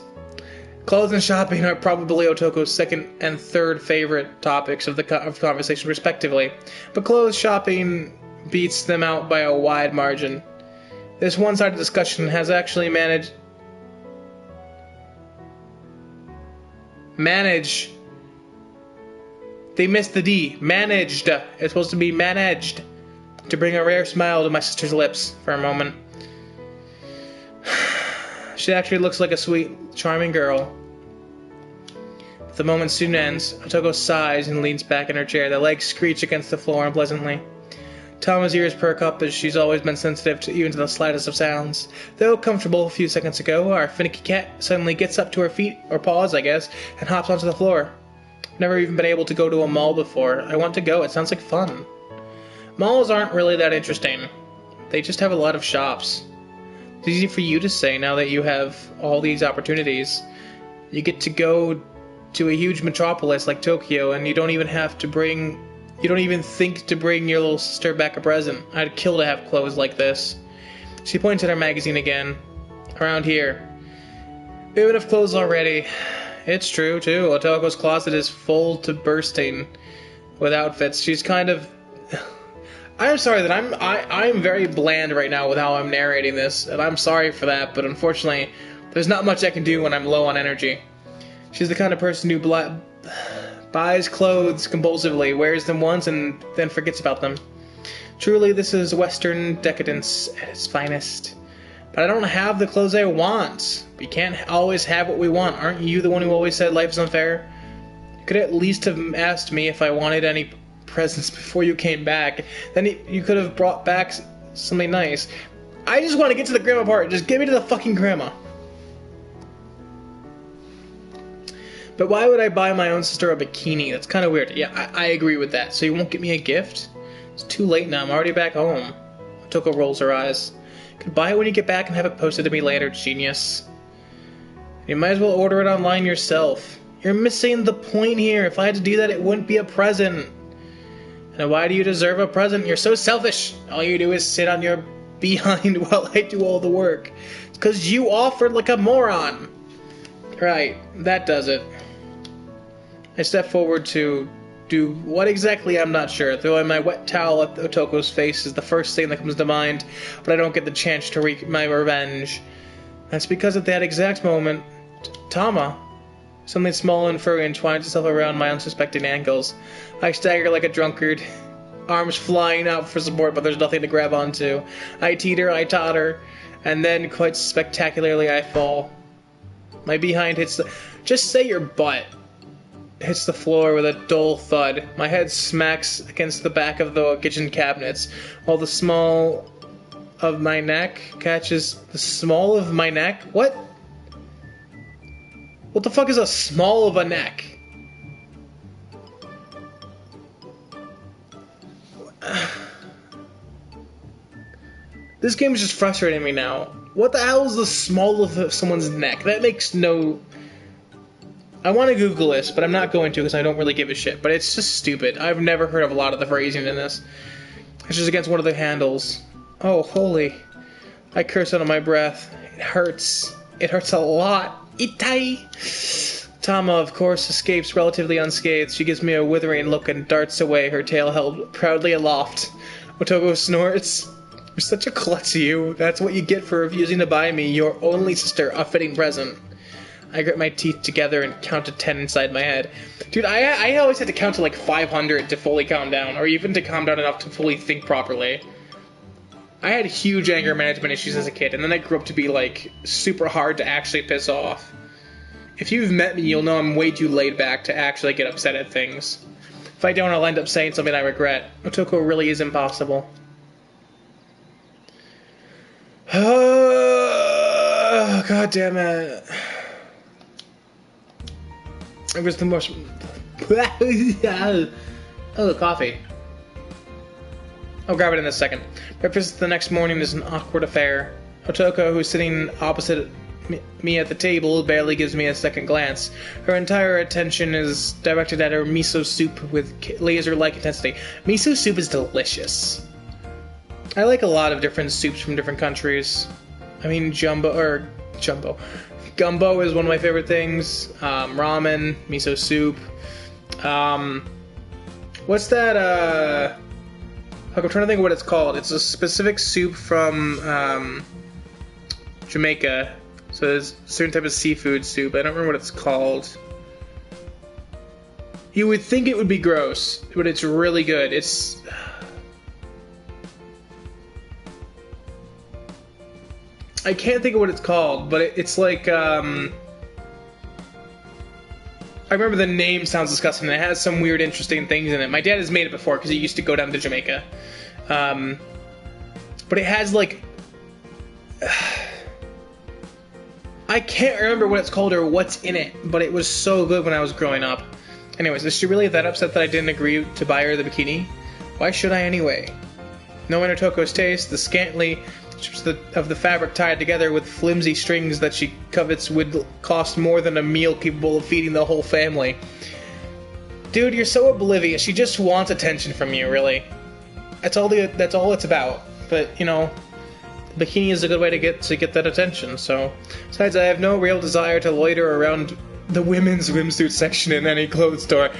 clothes and shopping are probably Otoko's second and third favorite topics of the conversation, respectively. But clothes shopping beats them out by a wide margin. This one-sided discussion has actually managed... They missed the D. Managed. It's supposed to be managed. To bring a rare smile to my sister's lips for a moment. She actually looks like a sweet, charming girl. But the moment soon ends. Otoko sighs and leans back in her chair. The legs screech against the floor unpleasantly. Tama's ears perk up as she's always been sensitive to even to the slightest of sounds. Though comfortable a few seconds ago, our finicky cat suddenly gets up to her feet, or paws, I guess, and hops onto the floor. I've never even been able to go to a mall before. I want to go. It sounds like fun. Malls aren't really that interesting. They just have a lot of shops. It's easy for you to say now that you have all these opportunities. You get to go to a huge metropolis like Tokyo, and you don't even think to bring your little sister back a present. I'd kill to have clothes like this. She points at her magazine again. Around here. We would have clothes already. It's true, too. Otoko's closet is full to bursting with outfits. She's kind of... I'm sorry that I'm very bland right now with how I'm narrating this, and I'm sorry for that, but unfortunately, there's not much I can do when I'm low on energy. She's the kind of person who buys clothes compulsively, wears them once, and then forgets about them. Truly, this is Western decadence at its finest. But I don't have the clothes I want. We can't always have what we want. Aren't you the one who always said life is unfair? You could at least have asked me if I wanted any presents before you came back. Then you could have brought back something nice. I just want to get to the grandma part. Just get me to the fucking grandma. But why would I buy my own sister a bikini? That's kind of weird. Yeah, I agree with that. So you won't get me a gift? It's too late now. I'm already back home. Otoko rolls her eyes. You can buy it when you get back and have it posted to me later, genius. You might as well order it online yourself. You're missing the point here. If I had to do that, it wouldn't be a present. And why do you deserve a present? You're so selfish. All you do is sit on your behind while I do all the work. It's because you offered like a moron. Right, that does it. I step forward to do what exactly I'm not sure. Throwing my wet towel at Otoko's face is the first thing that comes to mind, but I don't get the chance to wreak my revenge. That's because at that exact moment, Tama, something small and furry, entwines itself around my unsuspecting ankles. I stagger like a drunkard, arms flying out for support, but there's nothing to grab onto. I teeter, I totter, and then, quite spectacularly, I fall. My behind hits the... Just say your butt. Hits the floor with a dull thud. My head smacks against the back of the kitchen cabinets, while the small of my neck catches... The small of my neck? What? What the fuck is a small of a neck? This game is just frustrating me now. What the hell is the small of someone's neck? That makes no... I want to Google this, but I'm not going to because I don't really give a shit. But it's just stupid. I've never heard of a lot of the phrasing in this. It's just against one of the handles. Oh, holy. I curse under my breath. It hurts. It hurts a lot. Itai! Tama, of course, escapes relatively unscathed. She gives me a withering look and darts away, her tail held proudly aloft. Otoko snorts. You're such a klutz, you. That's what you get for refusing to buy me, your only sister, a fitting present. I grit my teeth together and count to 10 inside my head. Dude, I always had to count to like 500 to fully calm down, or even to calm down enough to fully think properly. I had huge anger management issues as a kid, and then I grew up to be like super hard to actually piss off. If you've met me, you'll know I'm way too laid back to actually get upset at things. If I don't, I'll end up saying something I regret. Otoko really is impossible. Oh, God damn it. It was the most... Oh, coffee. I'll grab it in a second. Breakfast the next morning is an awkward affair. Otoko, who's sitting opposite me at the table, barely gives me a second glance. Her entire attention is directed at her miso soup with laser-like intensity. Miso soup is delicious. I like a lot of different soups from different countries. I mean, gumbo is one of my favorite things. Ramen, miso soup. What's that, I'm trying to think of what it's called. It's a specific soup from, Jamaica. So there's a certain type of seafood soup. I don't remember what it's called. You would think it would be gross, but it's really good. It's... I can't think of what it's called, but it's like, I remember the name sounds disgusting, and it has some weird, interesting things in it. My dad has made it before, because he used to go down to Jamaica. But it has, like... I can't remember what it's called or what's in it, but it was so good when I was growing up. Anyways, is she really that upset that I didn't agree to buy her the bikini? Why should I anyway? Knowing Otoko's taste, the scantily strips of the fabric tied together with flimsy strings that she covets would cost more than a meal capable of feeding the whole family. Dude, you're so oblivious. She just wants attention from you, really. That's all it's about. But, you know... Bikini is a good way to get that attention, so... Besides, I have no real desire to loiter around the women's swimsuit section in any clothes store.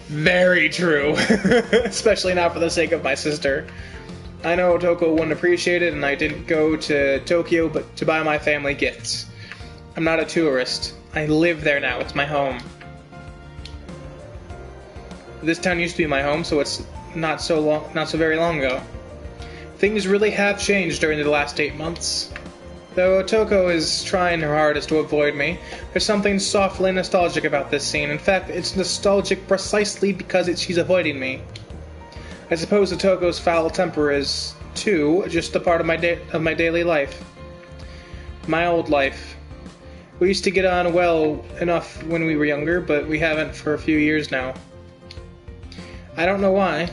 Very true. Especially not for the sake of my sister. I know Otoko wouldn't appreciate it, and I didn't go to Tokyo but to buy my family gifts. I'm not a tourist. I live there now. It's my home. This town used to be my home, so it's not so very long ago. Things really have changed during the last 8 months. Though Otoko is trying her hardest to avoid me, there's something softly nostalgic about this scene. In fact, it's nostalgic precisely because she's avoiding me. I suppose Otoko's foul temper is, too, just a part of my daily life. My old life. We used to get on well enough when we were younger, but we haven't for a few years now. I don't know why.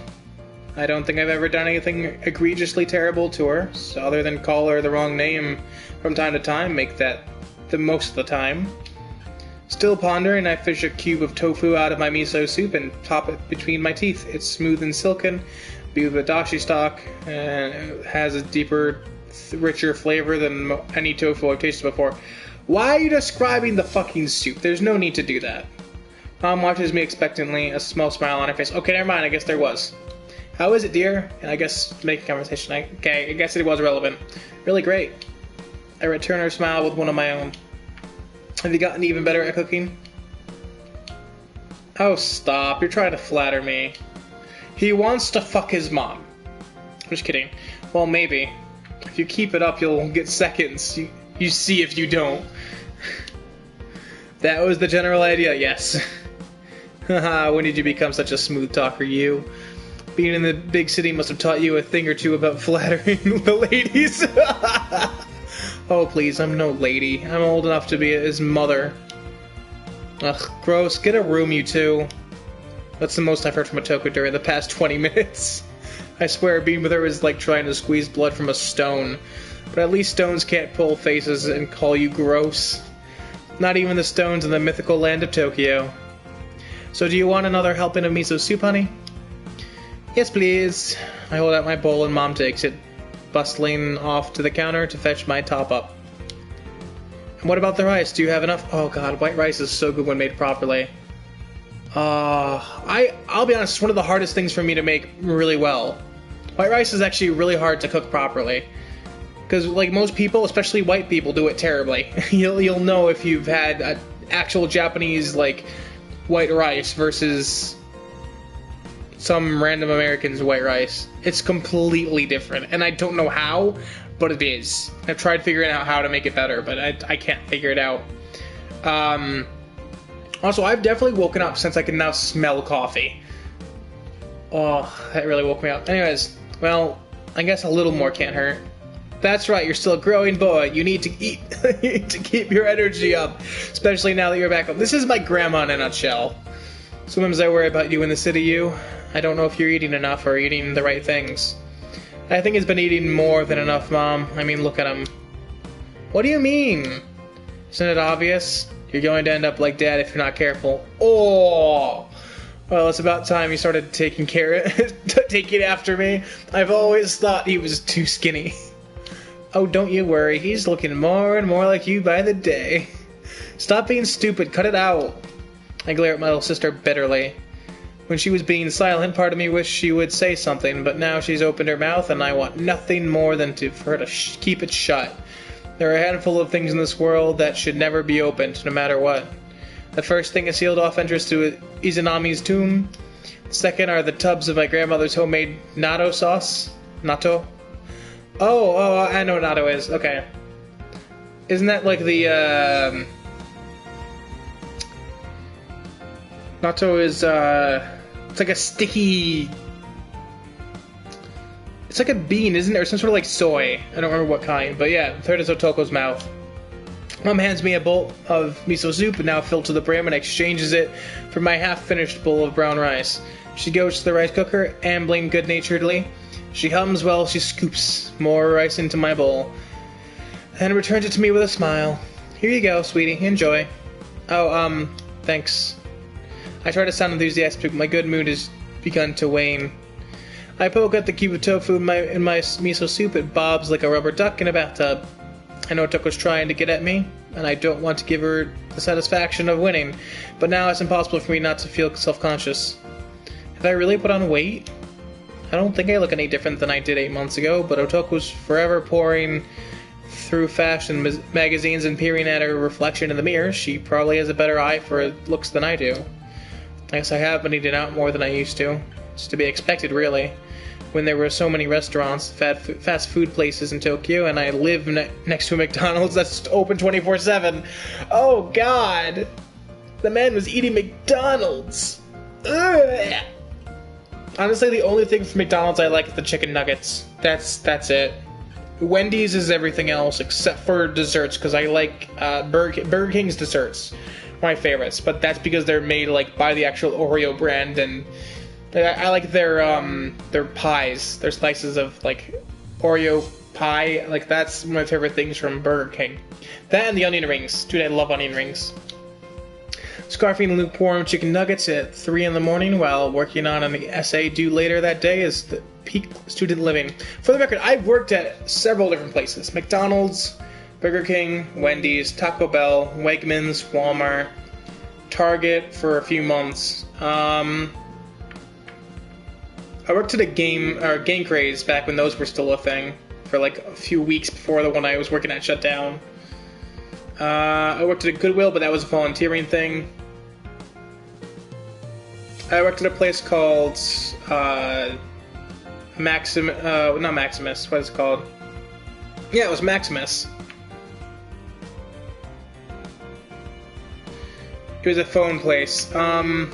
I don't think I've ever done anything egregiously terrible to her, so other than call her the wrong name from time to time, make that the most of the time. Still pondering, I fish a cube of tofu out of my miso soup and pop it between my teeth. It's smooth and silken, with a dashi stock, and it has a deeper, richer flavor than any tofu I've tasted before. Why are you describing the fucking soup? There's no need to do that. Mom watches me expectantly, a small smile on her face. Okay, never mind, I guess there was. How is it, dear? And I guess making conversation. Okay, I guess it was relevant. Really great. I return her smile with one of my own. Have you gotten even better at cooking? Oh, stop. You're trying to flatter me. He wants to fuck his mom. I'm just kidding. Well, maybe. If you keep it up, you'll get seconds. You see if you don't. That was the general idea, yes. Haha, when did you become such a smooth talker, you? Being in the big city must have taught you a thing or two about flattering the ladies. Oh, please, I'm no lady. I'm old enough to be his mother. Ugh, gross. Get a room, you two. That's the most I've heard from Otoko during the past 20 minutes. I swear, being with her is like trying to squeeze blood from a stone. But at least stones can't pull faces and call you gross. Not even the stones in the mythical land of Tokyo. So do you want another helping of miso soup, honey? Yes, please. I hold out my bowl and Mom takes it, bustling off to the counter to fetch my top-up. And what about the rice? Do you have enough? Oh god, white rice is so good when made properly. I'll be honest, it's one of the hardest things for me to make really well. White rice is actually really hard to cook properly. Because, like, most people, especially white people, do it terribly. You'll know if you've had actual Japanese, like, white rice versus some random American's white rice. It's completely different, and I don't know how, but it is. I've tried figuring out how to make it better, but I can't figure it out. Also, I've definitely woken up since I can now smell coffee. Oh, that really woke me up. Anyways, well, I guess a little more can't hurt. That's right, you're still a growing boy. You need to eat to keep your energy up, especially now that you're back home. This is my grandma in a nutshell. Sometimes I worry about you in the city, you. I don't know if you're eating enough or eating the right things. I think he's been eating more than enough, Mom. I mean, look at him. What do you mean? Isn't it obvious? You're going to end up like Dad if you're not careful. Oh! Well, it's about time you started taking after me. I've always thought he was too skinny. Oh, don't you worry. He's looking more and more like you by the day. Stop being stupid. Cut it out. I glare at my little sister bitterly. When she was being silent, part of me wished she would say something, but now she's opened her mouth, and I want nothing more than for her to keep it shut. There are a handful of things in this world that should never be opened, no matter what. The first thing is sealed-off entrance to Izanami's tomb. The second are the tubs of my grandmother's homemade natto sauce. Natto? Oh, I know what natto is. Okay. Isn't that like the, natto is, it's like a sticky... It's like a bean, isn't it? Or some sort of like soy. I don't remember what kind. But yeah, the third is Otoko's mouth. Mom hands me a bowl of miso soup, now filled to the brim, and exchanges it for my half-finished bowl of brown rice. She goes to the rice cooker, ambling good-naturedly. She hums while she scoops more rice into my bowl, and returns it to me with a smile. Here you go, sweetie. Enjoy. Oh, thanks. I try to sound enthusiastic, but my good mood has begun to wane. I poke at the cube of tofu in my miso soup. It bobs like a rubber duck in a bathtub. I know Toko's trying to get at me, and I don't want to give her the satisfaction of winning, but now it's impossible for me not to feel self-conscious. Have I really put on weight? I don't think I look any different than I did 8 months ago, but Otoko's forever poring through fashion magazines and peering at her reflection in the mirror. She probably has a better eye for looks than I do. I guess I have been eating out more than I used to. It's to be expected, really. When there were so many restaurants, fast food places in Tokyo, and I live next to a McDonald's that's open 24/7. Oh, God! The man was eating McDonald's! Ugh. Honestly, the only thing from McDonald's I like is the chicken nuggets. That's it. Wendy's is everything else except for desserts, because I like Burger King's desserts. My favorites, but that's because they're made like by the actual Oreo brand, and I like their pies, their slices of like Oreo pie. Like that's one of my favorite things from Burger King. That and the onion rings, dude. I love onion rings. Scarfing lukewarm chicken nuggets at 3 in the morning while working on an essay due later that day is the peak student living. For the record, I've worked at several different places: McDonald's, Burger King, Wendy's, Taco Bell, Wegmans, Walmart, Target for a few months. I worked at a Game Craze back when those were still a thing for like a few weeks before the one I was working at shut down. I worked at a Goodwill, but that was a volunteering thing. I worked at a place called not Maximus. What is it called? Yeah, it was Maximus. It was a phone place. And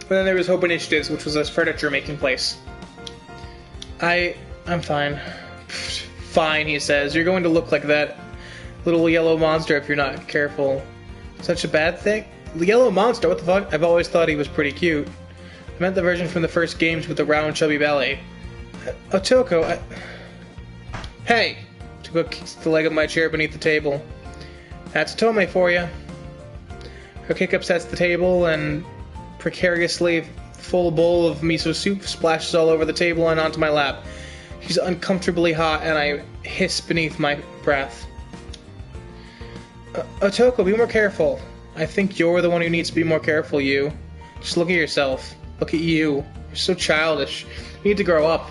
then there was Hope Initiatives, which was a furniture making place. I'm fine. Fine, he says. You're going to look like that little yellow monster if you're not careful. Such a bad thing? The yellow monster? What the fuck? I've always thought he was pretty cute. I meant the version from the first games with the round, chubby belly. Otoko, Hey! Otoko kicks the leg of my chair beneath the table. That's Tome for you. Her kick upsets the table, and precariously full bowl of miso soup splashes all over the table and onto my lap. She's uncomfortably hot, and I hiss beneath my breath. Otoko, be more careful. I think you're the one who needs to be more careful, you. Just look at yourself. Look at you. You're so childish. You need to grow up.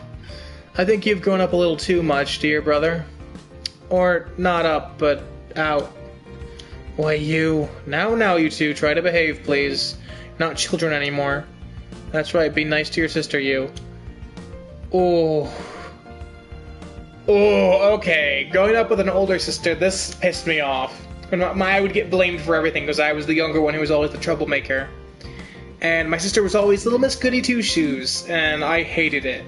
I think you've grown up a little too much, dear brother. Or not up, but out. Why, you... Now, you two, try to behave, please. Not children anymore. That's right, be nice to your sister, you. Oh... Oh, okay. Growing up with an older sister, this pissed me off. I would get blamed for everything because I was the younger one who was always the troublemaker. And my sister was always Little Miss Goody Two-Shoes, and I hated it.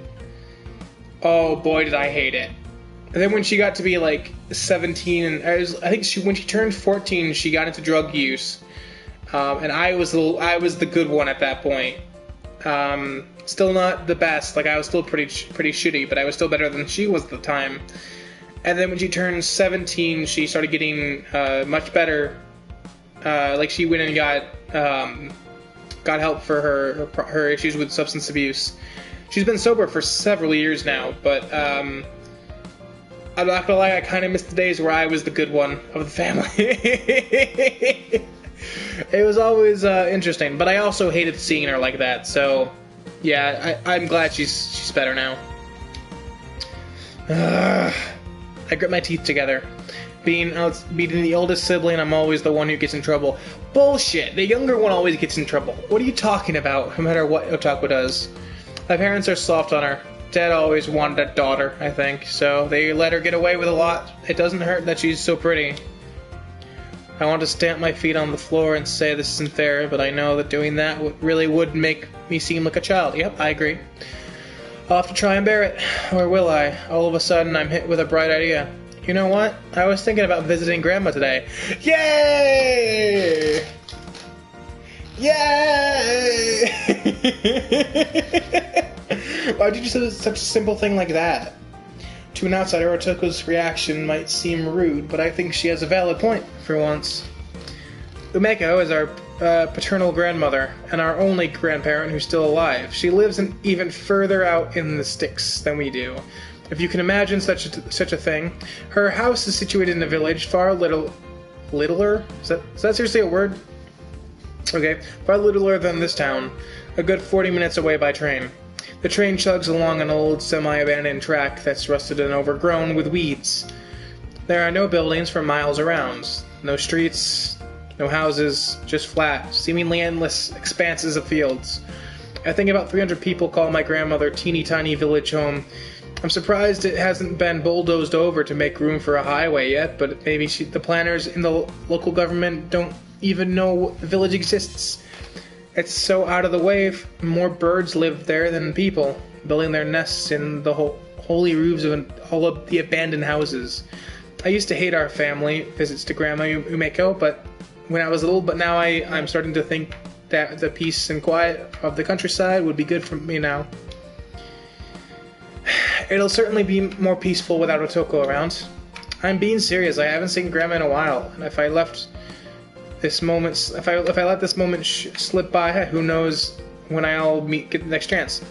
Oh boy, did I hate it. And then when she got to be like 17, and I think when she turned 14, she got into drug use. And I was the good one at that point. Still not the best, like I was still pretty shitty, but I was still better than she was at the time. And then when she turned 17, she started getting much better. Like she went and got help for her issues with substance abuse. She's been sober for several years now, but I'm not gonna lie, I kind of miss the days where I was the good one of the family. It was always interesting, but I also hated seeing her like that, so yeah, I'm glad she's better now. I grit my teeth together. Being the oldest sibling, I'm always the one who gets in trouble. Bullshit! The younger one always gets in trouble. What are you talking about, no matter what Otaku does? My parents are soft on her. Dad always wanted a daughter, I think, so they let her get away with a lot. It doesn't hurt that she's so pretty. I want to stamp my feet on the floor and say this isn't fair, but I know that doing that really would make me seem like a child. Yep, I agree. I'll have to try and bear it. Or will I? All of a sudden, I'm hit with a bright idea. You know what? I was thinking about visiting Grandma today. Yay! Yay! Why did you say such a simple thing like that? To an outsider, Otoko's reaction might seem rude, but I think she has a valid point, for once. Umeko is our paternal grandmother, and our only grandparent who's still alive. She lives even further out in the sticks than we do. If you can imagine such a thing. Her house is situated in a village far littler? Is that seriously a word? Okay, far littler than this town, a good 40 minutes away by train. The train chugs along an old semi-abandoned track that's rusted and overgrown with weeds. There are no buildings for miles around, no streets, no houses, just flat, seemingly endless expanses of fields. I think about 300 people call my grandmother teeny-tiny village home. I'm surprised it hasn't been bulldozed over to make room for a highway yet, but maybe the planners in the local government don't even know the village exists. It's so out of the way, more birds live there than people, building their nests in the holy roofs of all of the abandoned houses. I used to hate our family visits to Grandma Umeko, but when I was little, but now I'm starting to think that the peace and quiet of the countryside would be good for me now. It'll certainly be more peaceful without Otoko around. I'm being serious, I haven't seen Grandma in a while, and if I let this moment slip by, who knows when I'll get the next chance.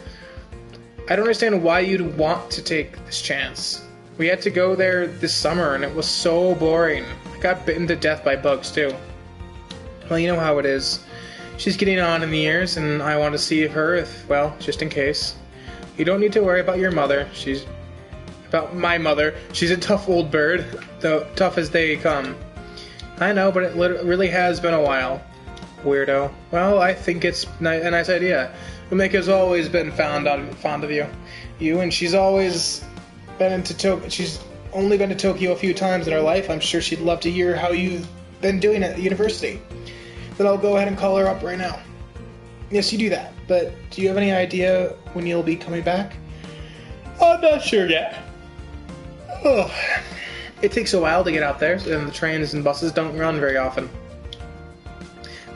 I don't understand why you'd want to take this chance. We had to go there this summer and it was so boring. I got bitten to death by bugs too. Well, you know how it is. She's getting on in the years and I want to see her well, just in case. You don't need to worry about your mother. About my mother. She's a tough old bird, though tough as they come. I know, but it really has been a while. Weirdo. Well, I think it's a nice idea. Umeko's always been fond of you, and she's always been into Tokyo. She's only been to Tokyo a few times in her life. I'm sure she'd love to hear how you've been doing at the university. Then I'll go ahead and call her up right now. Yes, you do that. But do you have any idea when you'll be coming back? I'm not sure yet. Oh. It takes a while to get out there, and the trains and buses don't run very often.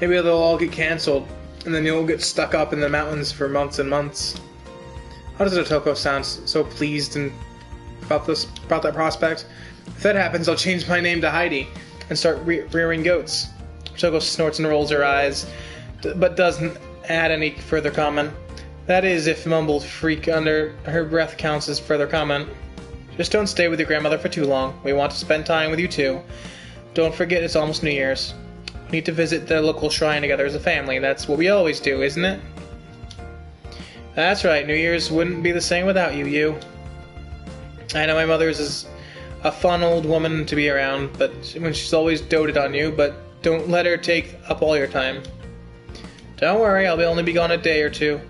Maybe they'll all get cancelled, and then you'll get stuck up in the mountains for months and months. How does Otoko sound so pleased about that prospect? If that happens, I'll change my name to Heidi and start rearing goats. Otoko snorts and rolls her eyes, but doesn't add any further comment. That is, if mumbled freak under her breath counts as further comment. Just don't stay with your grandmother for too long. We want to spend time with you too. Don't forget it's almost New Year's. We need to visit the local shrine together as a family. That's what we always do, isn't it? That's right. New Year's wouldn't be the same without you. I know my mother's is a fun old woman to be around, but when she's always doted on you, but don't let her take up all your time. Don't worry, I'll only be gone a day or two.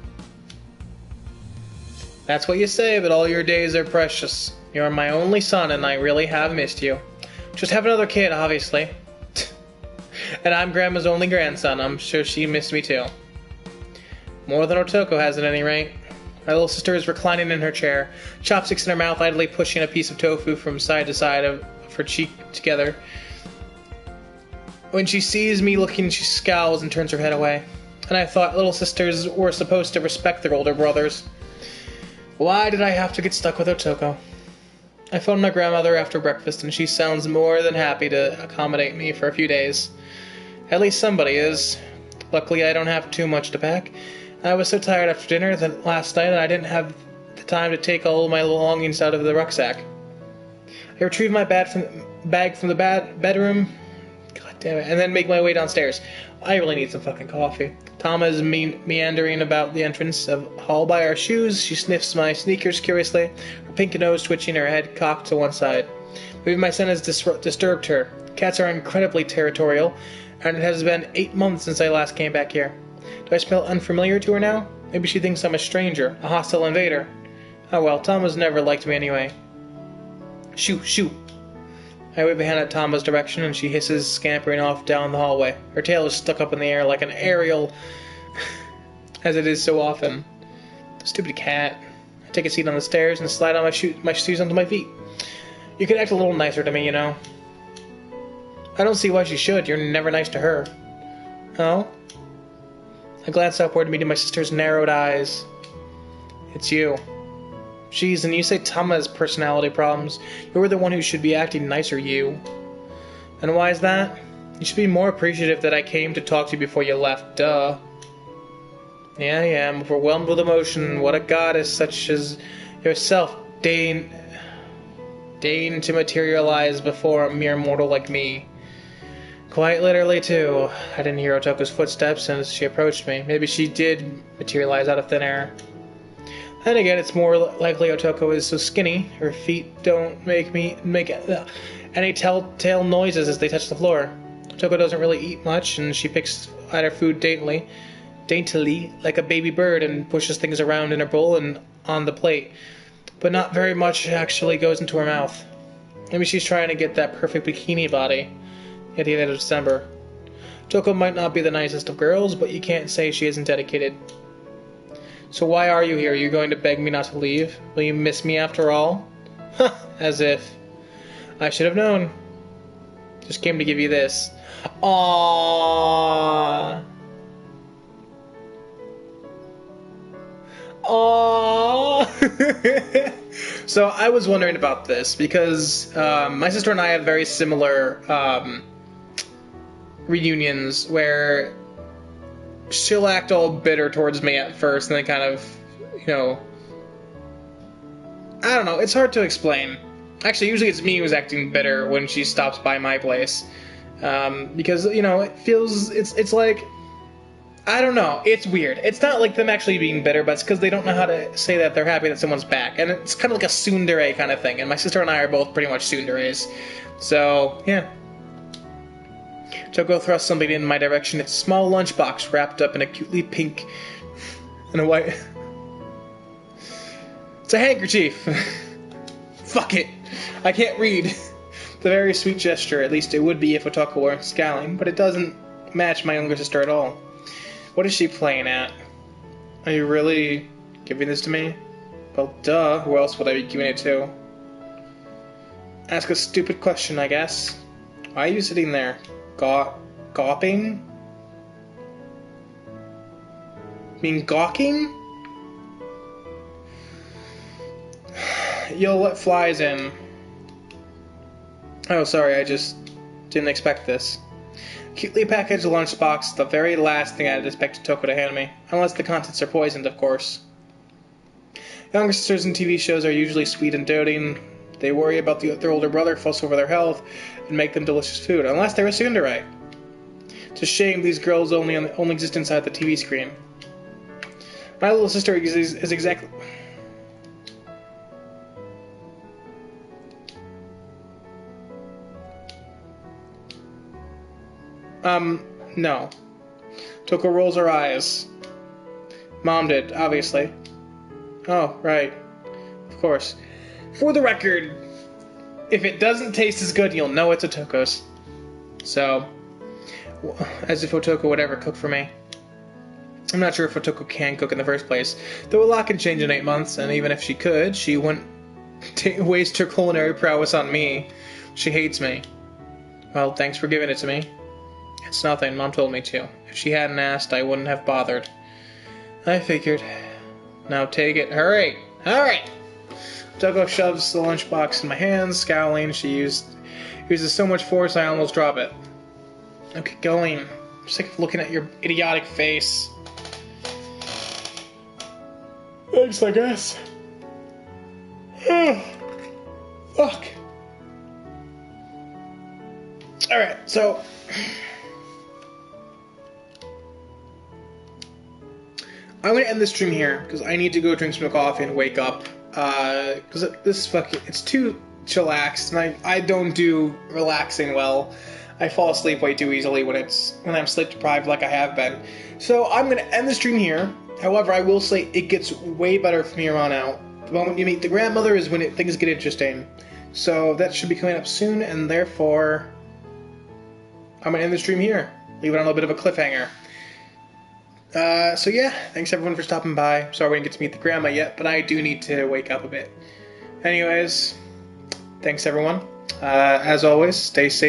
That's what you say, but all your days are precious. You're my only son, and I really have missed you. Just have another kid, obviously. And I'm Grandma's only grandson. I'm sure she missed me too. More than Otoko has at any rate. My little sister is reclining in her chair, chopsticks in her mouth, idly pushing a piece of tofu from side to side of her cheek together. When she sees me looking, she scowls and turns her head away. And I thought little sisters were supposed to respect their older brothers. Why did I have to get stuck with Otoko? I phoned my grandmother after breakfast, and she sounds more than happy to accommodate me for a few days. At least somebody is. Luckily, I don't have too much to pack. I was so tired after dinner that last night I didn't have the time to take all of my belongings out of the rucksack. I retrieved my bag from the bedroom, god damn it, and then make my way downstairs. I really need some fucking coffee. Tama is meandering about the entrance of the hall by our shoes. She sniffs my sneakers curiously, her pink nose twitching, her head cocked to one side. Maybe my son has disturbed her. Cats are incredibly territorial, and it has been 8 months since I last came back here. Do I smell unfamiliar to her now? Maybe she thinks I'm a stranger, a hostile invader. Oh well, Tama's never liked me anyway. Shoo, shoo. I wave a hand at Tama's direction, and she hisses, scampering off down the hallway. Her tail is stuck up in the air like an aerial, as it is so often. Stupid cat. I take a seat on the stairs and slide on my shoes onto my feet. You could act a little nicer to me, you know. I don't see why she should. You're never nice to her. Oh? I glance upward, meeting my sister's narrowed eyes. It's you. Jeez, and you say Tama has personality problems. You're the one who should be acting nicer, you. And why is that? You should be more appreciative that I came to talk to you before you left, duh. Yeah, I'm overwhelmed with emotion. What a goddess such as yourself deign to materialize before a mere mortal like me. Quite literally, too. I didn't hear Otoko's footsteps as she approached me. Maybe she did materialize out of thin air. Then again, it's more likely Otoko is so skinny, her feet don't make any telltale noises as they touch the floor. Otoko doesn't really eat much, and she picks at her food daintily, like a baby bird, and pushes things around in her bowl and on the plate. But not very much actually goes into her mouth. Maybe she's trying to get that perfect bikini body at the end of December. Otoko might not be the nicest of girls, but you can't say she isn't dedicated. So why are you here? Are you going to beg me not to leave? Will you miss me after all? Huh, as if. I should have known. Just came to give you this. Aww. Aww. So I was wondering about this because my sister and I have very similar reunions where she'll act all bitter towards me at first and then kind of, I don't know, it's hard to explain. Actually, usually it's me who's acting bitter when she stops by my place. Because, it feels, it's like, I don't know, it's weird. It's not like them actually being bitter, but it's because they don't know how to say that they're happy that someone's back. And it's kind of like a tsundere kind of thing, and my sister and I are both pretty much tsunderes. So, yeah. Otoko thrusts something in my direction. It's a small lunchbox wrapped up in a cutely pink and a white... It's a handkerchief! Fuck it! I can't read. It's a very sweet gesture, at least it would be if Otoko weren't scowling, but it doesn't match my younger sister at all. What is she playing at? Are you really giving this to me? Well, duh, who else would I be giving it to? Ask a stupid question, I guess. Why are you sitting there? Gawping? Mean gawking? You'll let flies in. Oh, sorry, I just didn't expect this. Cutely packaged lunchbox, the very last thing I'd expect Otoko to hand me. Unless the contents are poisoned, of course. Younger sisters in TV shows are usually sweet and doting. They worry about their older brother, fuss over their health, and make them delicious food, unless they're a tsundere. It's a shame these girls only exist inside the TV screen. My little sister is exactly... No. Toko rolls her eyes. Mom did, obviously. Oh, right. Of course. For the record, if it doesn't taste as good, you'll know it's a Toko's. So, as if Otoko would ever cook for me. I'm not sure if Otoko can cook in the first place, though a lot can change in 8 months, and even if she could, she wouldn't waste her culinary prowess on me. She hates me. Well, thanks for giving it to me. It's nothing, Mom told me to. If she hadn't asked, I wouldn't have bothered. I figured. Now take it. Hurry! Hurry! Otoko shoves the lunchbox in my hands, scowling. She uses so much force I almost drop it. Okay, going. I'm sick of looking at your idiotic face. Thanks, I guess. Fuck. Alright, so... I'm gonna end this stream here, because I need to go drink some coffee and wake up. Because this fucking... It's too chillaxed, and I don't do relaxing well. I fall asleep way too easily when I'm sleep deprived like I have been. So I'm gonna end the stream here. However, I will say it gets way better from here on out. The moment you meet the grandmother is when things get interesting. So that should be coming up soon, and therefore I'm gonna end the stream here. Leave it on a little bit of a cliffhanger. So yeah, thanks everyone for stopping by. Sorry we didn't get to meet the grandma yet, but I do need to wake up a bit. Anyways, thanks everyone. As always, stay safe.